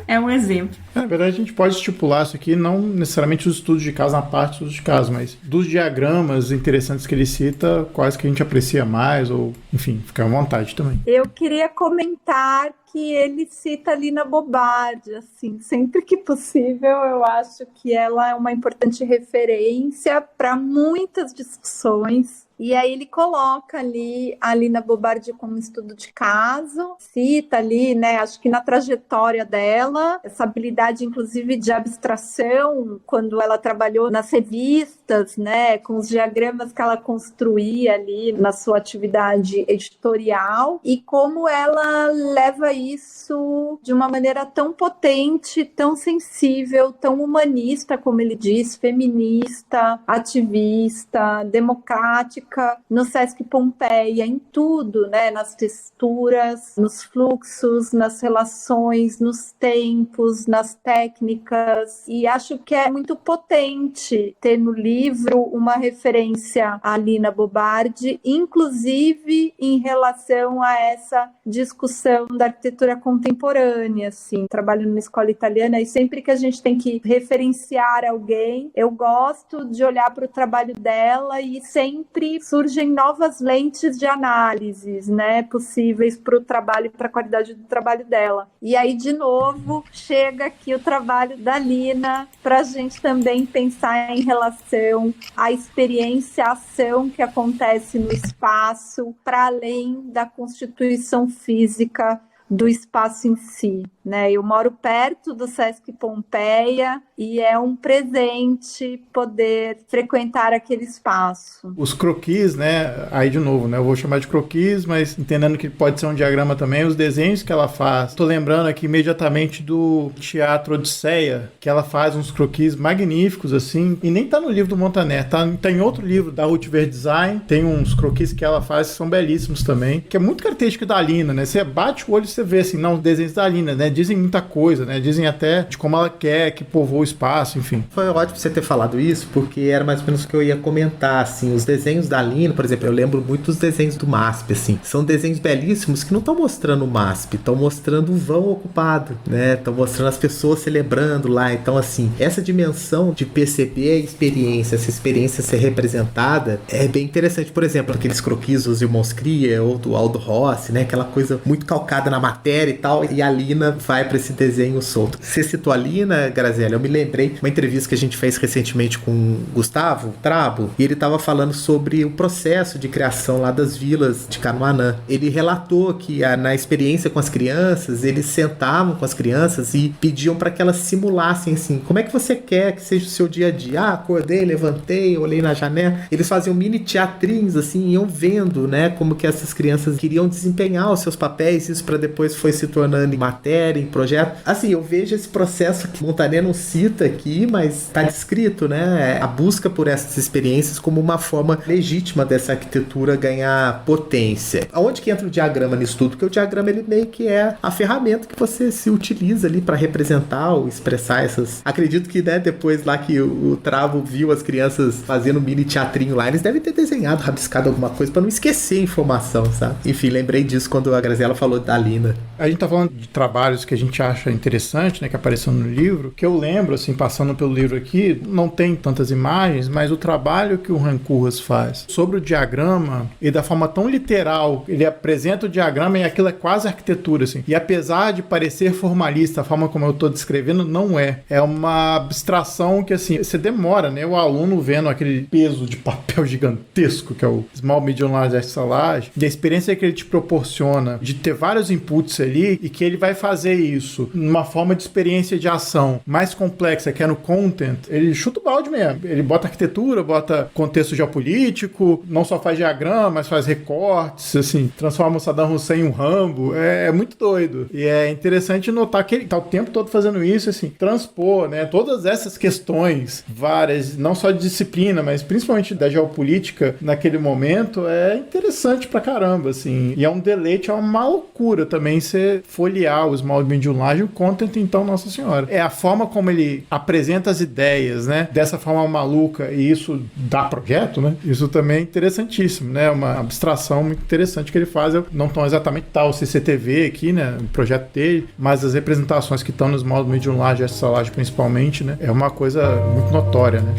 É um exemplo. Na verdade, a gente pode estipular isso aqui, não necessariamente os estudos de caso na parte dos estudos de caso, mas dos diagramas interessantes que ele cita, quais que a gente aprecia mais, ou, enfim, fica à vontade também. Eu queria comentar que ele cita a Lina Bobardi, assim, sempre que possível, eu acho que ela é uma importante referência para muitas discussões. E aí ele coloca ali a Lina Bobardi como estudo de caso, cita ali, né, acho que na trajetória dela, dela, essa habilidade, inclusive, de abstração, quando ela trabalhou nas revistas, né, com os diagramas que ela construía ali na sua atividade editorial, e como ela leva isso de uma maneira tão potente, tão sensível, tão humanista, como ele diz, feminista, ativista, democrática, no Sesc Pompeia, em tudo, né, nas texturas, nos fluxos, nas relações, nos tempos, nas técnicas, e acho que é muito potente ter no livro uma referência à Lina Bobardi, inclusive em relação a essa discussão da arquitetura contemporânea, assim, trabalho numa escola italiana, e sempre que a gente tem que referenciar alguém, eu gosto de olhar para o trabalho dela e sempre surgem novas lentes de análises, né, possíveis para o trabalho e para a qualidade do trabalho dela. E aí, de novo, chega aqui o trabalho da Lina para a gente também pensar em relação à experiência, à ação que acontece no espaço, para além da constituição física do espaço em si, né? Eu moro perto do Sesc Pompeia e é um presente poder frequentar aquele espaço. Os croquis, né? Aí de novo, né? Eu vou chamar de croquis, mas entendendo que pode ser um diagrama também, os desenhos que ela faz. Tô lembrando aqui imediatamente do Teatro Odisseia, que ela faz uns croquis magníficos, assim, e nem tá no livro do Montaner, tá em outro livro da Ruth Verdesign, tem uns croquis que ela faz que são belíssimos também, que é muito característico da Lina, né? Você bate o olho e você vê assim, não, os desenhos da Lina, né? Dizem muita coisa, né? Dizem até de como ela quer que povoe o espaço, enfim. Foi ótimo você ter falado isso, porque era mais ou menos o que eu ia comentar, assim, os desenhos da Lina, por exemplo, eu lembro muito dos desenhos do MASP, assim, são desenhos belíssimos que não estão mostrando o MASP, estão mostrando o vão ocupado, né? Estão mostrando as pessoas celebrando lá, então, assim, essa dimensão de perceber a experiência, essa experiência ser representada, é bem interessante. Por exemplo, aqueles croquis dos Irmãos Cria, ou do Aldo Rossi, né? Aquela coisa muito calcada na matéria e tal, e a Lina vai para esse desenho solto. Você citou a Lina, Graziella, eu me lembrei uma entrevista que a gente fez recentemente com o Gustavo Trabo, e ele estava falando sobre o processo de criação lá das vilas de Canoanã. Ele relatou que na experiência com as crianças, eles sentavam com as crianças e pediam para que elas simulassem assim, como é que você quer que seja o seu dia a dia? Ah, acordei, levantei, olhei na janela. Eles faziam mini teatrinhos assim, iam vendo, né, como que essas crianças queriam desempenhar os seus papéis, isso para depois foi se tornando em matéria, em projeto. Assim, eu vejo esse processo que Montaner não cita aqui, mas está descrito, né? A busca por essas experiências como uma forma legítima dessa arquitetura ganhar potência. Aonde que entra o diagrama nisso tudo? Porque o diagrama, ele meio que é a ferramenta que você se utiliza ali para representar ou expressar essas... Acredito que, né, depois lá que o Travo viu as crianças fazendo mini teatrinho lá, eles devem ter desenhado, rabiscado alguma coisa para não esquecer a informação, sabe? Enfim, lembrei disso quando a Graziella falou da Lina. A gente tá falando de trabalhos que a gente acha interessante, né, que apareceu no livro, que eu lembro, assim, passando pelo livro aqui, não tem tantas imagens, mas o trabalho que o Rancurras faz sobre o diagrama, e da forma tão literal, ele apresenta o diagrama e aquilo é quase arquitetura, assim. E apesar de parecer formalista, a forma como eu tô descrevendo, não é. É uma abstração que, assim, você demora, né, o aluno vendo aquele peso de papel gigantesco, que é o Small, Medium, Large Assemblage, e a experiência que ele te proporciona de ter vários inputs ali, e que ele vai fazer isso numa forma de experiência de ação mais complexa, que é no content, ele chuta o balde mesmo. Ele bota arquitetura, bota contexto geopolítico, não só faz diagrama, mas faz recortes, assim, transforma o Saddam Hussein em um Rambo. É muito doido. E é interessante notar que ele tá o tempo todo fazendo isso, assim, transpor, né, todas essas questões várias, não só de disciplina, mas principalmente da geopolítica naquele momento, é interessante pra caramba, assim. E é um deleite, é uma loucura também você folhear o Small, Medium, Large e o content, então, nossa senhora. É a forma como ele apresenta as ideias, né, dessa forma maluca, e isso dá projeto, né, isso também é interessantíssimo, né, uma abstração muito interessante que ele faz. Eu não tão exatamente tal o CCTV aqui, né, o projeto dele, mas as representações que estão no Small, Medium, Large e essa large principalmente, né, é uma coisa muito notória, né.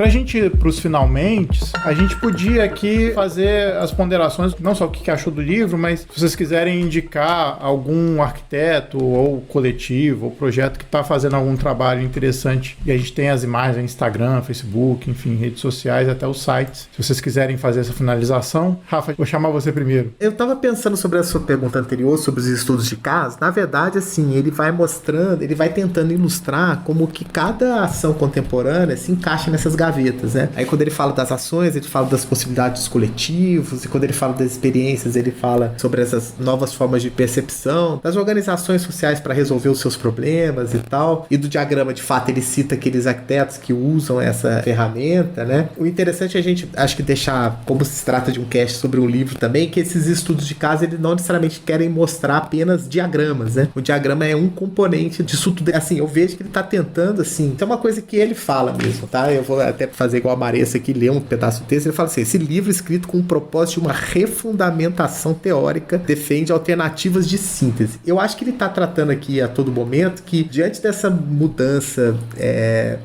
Pra gente ir pros finalmente, a gente podia aqui fazer as ponderações, não só o que achou do livro, mas se vocês quiserem indicar algum arquiteto ou coletivo ou projeto que tá fazendo algum trabalho interessante, e a gente tem as imagens, Instagram, Facebook, enfim, redes sociais, até os sites. Se vocês quiserem fazer essa finalização, Rafa, vou chamar você primeiro. Eu tava pensando sobre a sua pergunta anterior, sobre os estudos de caso. Na verdade, assim, ele vai mostrando, ele vai tentando ilustrar como que cada ação contemporânea se encaixa nessas gavetas, né? Aí quando ele fala das ações, ele fala das possibilidades coletivos, e quando ele fala das experiências, ele fala sobre essas novas formas de percepção, das organizações sociais para resolver os seus problemas e tal. E do diagrama, de fato, ele cita aqueles arquitetos que usam essa ferramenta, né? O interessante é a gente, acho que deixar, como se trata de um cast sobre um livro também, que esses estudos de caso, eles não necessariamente querem mostrar apenas diagramas, né? O diagrama é um componente disso tudo. Assim, eu vejo que ele tá tentando, assim, é uma coisa que ele fala mesmo, tá? Eu vou até fazer igual a Maressa aqui, ler um pedaço do texto. Ele fala assim: esse livro escrito com o propósito de uma refundamentação teórica defende alternativas de síntese. Eu acho que ele tá tratando aqui a todo momento que, diante dessa mudança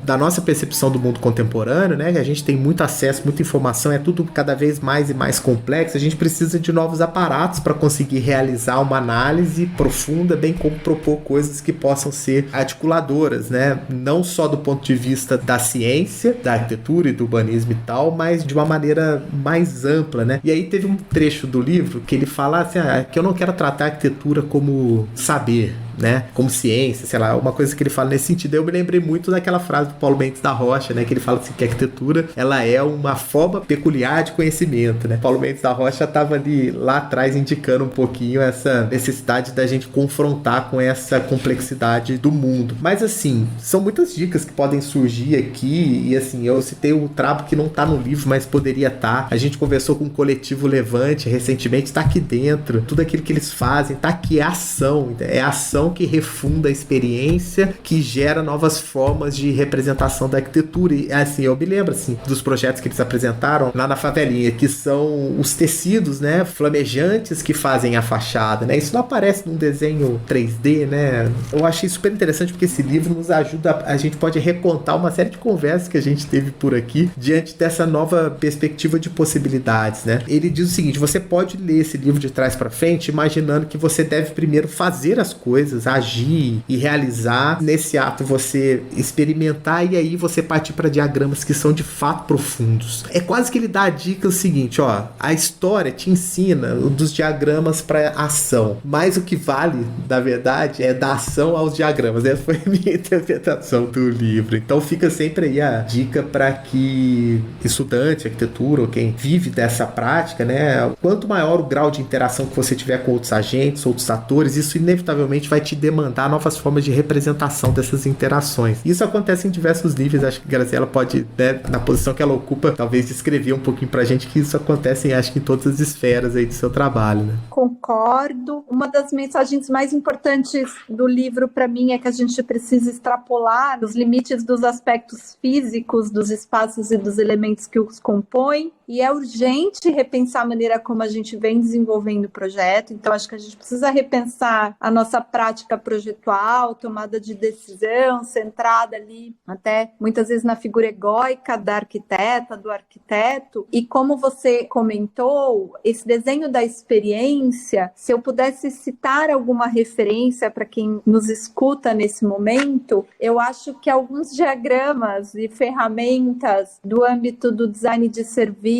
da nossa percepção do mundo contemporâneo, né? Que a gente tem muito acesso, muita informação, é tudo cada vez mais e mais complexo, a gente precisa de novos aparatos para conseguir realizar uma análise profunda, bem como propor coisas que possam ser articuladoras, né? Não só do ponto de vista da ciência, da arquitetura e do urbanismo e tal, mas de uma maneira mais ampla, né? E aí teve um trecho do livro que ele fala assim, que eu não quero tratar a arquitetura como saber, né? Como ciência, sei lá, uma coisa que ele fala nesse sentido. Eu me lembrei muito daquela frase do Paulo Mendes da Rocha, né? Que ele fala assim, que a arquitetura, ela é uma forma peculiar de conhecimento, né? Paulo Mendes da Rocha estava ali, lá atrás, indicando um pouquinho essa necessidade da gente confrontar com essa complexidade do mundo. Mas, assim, são muitas dicas que podem surgir aqui, e, assim, eu citei o Trabo que não tá no livro, mas poderia estar. A gente conversou com o Coletivo Levante recentemente, tá aqui dentro. Tudo aquilo que eles fazem, tá aqui, é ação. É ação que refunda a experiência, que gera novas formas de representação da arquitetura. E, assim, eu me lembro, assim, dos projetos que eles apresentaram lá na favelinha, que são os tecidos, né, flamejantes que fazem a fachada, né? Isso não aparece num desenho 3D, né? Eu achei super interessante porque esse livro nos ajuda, a gente pode recontar uma série de conversas que a gente teve por aqui diante dessa nova perspectiva de possibilidades, né? Ele diz o seguinte: você pode ler esse livro de trás para frente imaginando que você deve primeiro fazer as coisas, agir e realizar. Nesse ato você experimentar e aí você partir para diagramas que são de fato profundos. É quase que ele dá a dica o seguinte, ó, a história te ensina dos diagramas para ação, mas o que vale, na verdade, é da ação aos diagramas. Essa foi a minha interpretação do livro. Então fica sempre aí a dica para que estudante, arquitetura ou quem vive dessa prática, né, quanto maior o grau de interação que você tiver com outros agentes, outros atores, isso inevitavelmente vai te demandar novas formas de representação dessas interações. Isso acontece em diversos níveis. Acho que a Graziela pode, né, na posição que ela ocupa, talvez descrever um pouquinho pra gente que isso acontece, acho que em todas as esferas aí do seu trabalho, né? Concordo. Uma das mensagens mais importantes do livro para mim é que a gente precisa extrapolar os limites dos aspectos físicos dos espaços e dos elementos que os compõem, e é urgente repensar a maneira como a gente vem desenvolvendo o projeto. Então acho que a gente precisa repensar a nossa prática projetual, tomada de decisão, centrada ali até muitas vezes na figura egóica da arquiteta, do arquiteto. E como você comentou, esse desenho da experiência, se eu pudesse citar alguma referência para quem nos escuta nesse momento, eu acho que alguns diagramas e ferramentas do âmbito do design de serviço,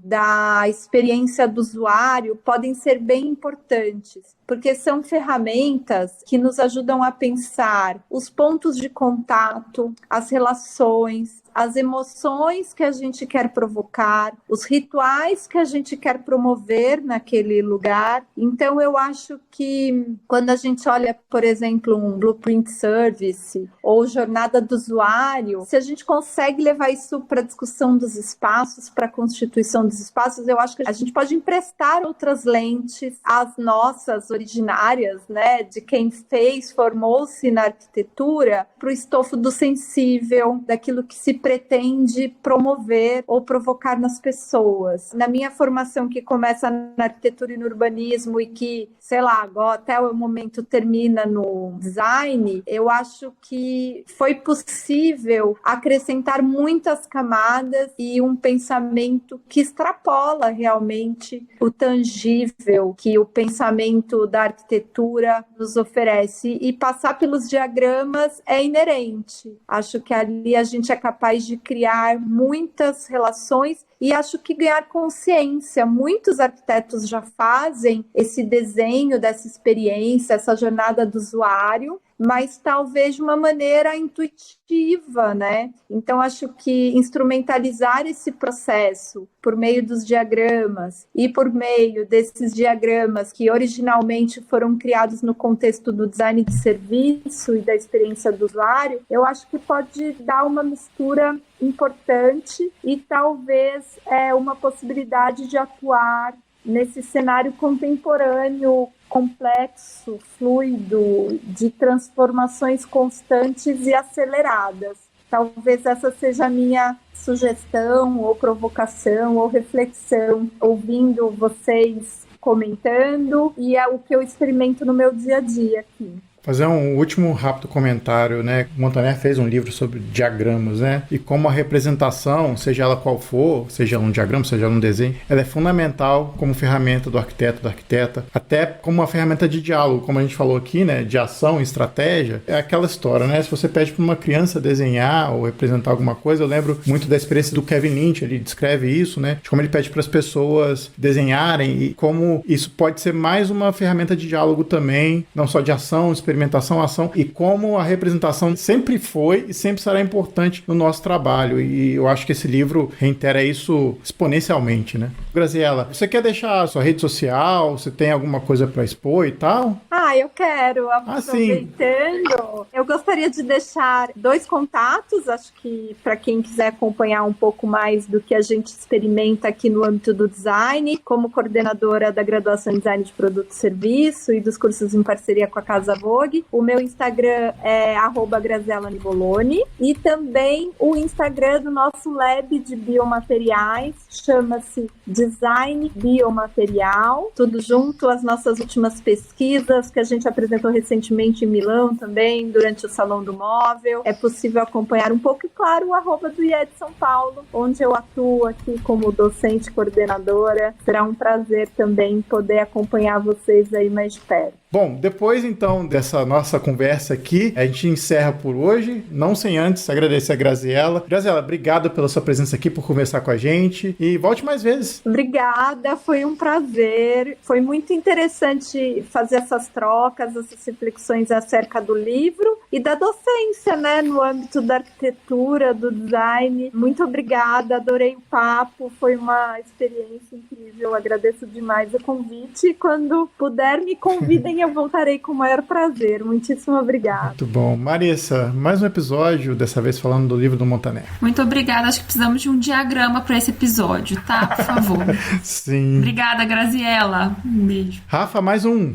da experiência do usuário, podem ser bem importantes, porque são ferramentas que nos ajudam a pensar os pontos de contato, as relações, as emoções que a gente quer provocar, os rituais que a gente quer promover naquele lugar. Então, eu acho que quando a gente olha, por exemplo, um Blueprint Service ou jornada do usuário, se a gente consegue levar isso para a discussão dos espaços, para a constituição dos espaços, eu acho que a gente pode emprestar outras lentes às nossas originárias, né, de quem fez, formou-se na arquitetura, para o estofo do sensível, daquilo que se pretende promover ou provocar nas pessoas. Na minha formação, que começa na arquitetura e no urbanismo e que, sei lá, agora até o momento termina no design, eu acho que foi possível acrescentar muitas camadas e um pensamento que extrapola realmente o tangível que o pensamento da arquitetura nos oferece, e passar pelos diagramas é inerente. Acho que ali a gente é capaz de criar muitas relações e acho que ganhar consciência. Muitos arquitetos já fazem esse desenho dessa experiência, essa jornada do usuário, mas talvez de uma maneira intuitiva, né? Então, acho que instrumentalizar esse processo por meio dos diagramas e por meio desses diagramas que originalmente foram criados no contexto do design de serviço e da experiência do usuário, eu acho que pode dar uma mistura importante e talvez uma possibilidade de atuar nesse cenário contemporâneo complexo, fluido, de transformações constantes e aceleradas. Talvez essa seja a minha sugestão, ou provocação, ou reflexão, ouvindo vocês comentando, e é o que eu experimento no meu dia a dia aqui. Fazer um último rápido comentário, né? Montaner fez um livro sobre diagramas, né? E como a representação, seja ela qual for, seja um diagrama, seja um desenho, ela é fundamental como ferramenta do arquiteto, da arquiteta, até como uma ferramenta de diálogo, como a gente falou aqui, né? De ação, estratégia. É aquela história, né? Se você pede para uma criança desenhar ou representar alguma coisa, eu lembro muito da experiência do Kevin Lynch, ele descreve isso, né? De como ele pede para as pessoas desenharem e como isso pode ser mais uma ferramenta de diálogo também, não só de ação, experimentação, ação, e como a representação sempre foi e sempre será importante no nosso trabalho. E eu acho que esse livro reitera isso exponencialmente, né? Graziela, você quer deixar a sua rede social? Você tem alguma coisa para expor e tal? Eu quero. Aproveitando, eu gostaria de deixar 2 contatos, acho que para quem quiser acompanhar um pouco mais do que a gente experimenta aqui no âmbito do design, como coordenadora da graduação em Design de Produto e Serviço e dos cursos em parceria com a Casa Vogue. O meu Instagram é @GrazielaNivoloni, e também o Instagram do nosso lab de biomateriais, chama-se Design Biomaterial, tudo junto, as nossas últimas pesquisas que a gente apresentou recentemente em Milão também, durante o Salão do Móvel. É possível acompanhar um pouco, e claro, o @ do IED São Paulo, onde eu atuo aqui como docente coordenadora. Será um prazer também poder acompanhar vocês aí mais de perto. Bom, depois então dessa nossa conversa aqui, a gente encerra por hoje, não sem antes agradecer a Graziela. Graziela, obrigado pela sua presença aqui, por conversar com a gente, e volte mais vezes. Obrigada, foi um prazer. Foi muito interessante fazer essas trocas, essas reflexões acerca do livro e da docência, né, no âmbito da arquitetura, do design. Muito obrigada, adorei o papo, foi uma experiência incrível. Agradeço demais o convite, e quando puder me convidem, eu voltarei com o maior prazer. Muitíssimo obrigada. Muito bom. Marissa, mais um episódio, dessa vez falando do livro do Montaner. Muito obrigada. Acho que precisamos de um diagrama para esse episódio, tá? Por favor. Sim. Obrigada, Graziela. Um beijo. Rafa, mais um.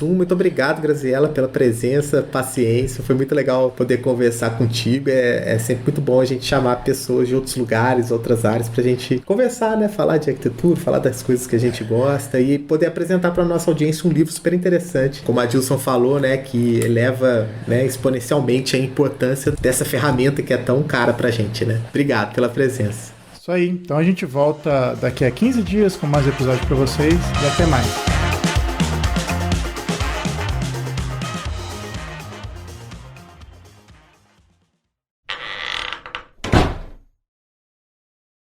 Muito obrigado, Graziela, pela presença, paciência. Foi muito legal poder conversar contigo. É sempre muito bom a gente chamar pessoas de outros lugares, outras áreas, pra gente conversar, né? Falar de arquitetura, falar das coisas que a gente gosta e poder apresentar pra nossa audiência um livro super interessante. Como a Dilson falou, né, que eleva, né, exponencialmente a importância dessa ferramenta que é tão cara pra gente, né? Obrigado pela presença. Isso aí. Então a gente volta daqui a 15 dias com mais episódios pra vocês, e até mais.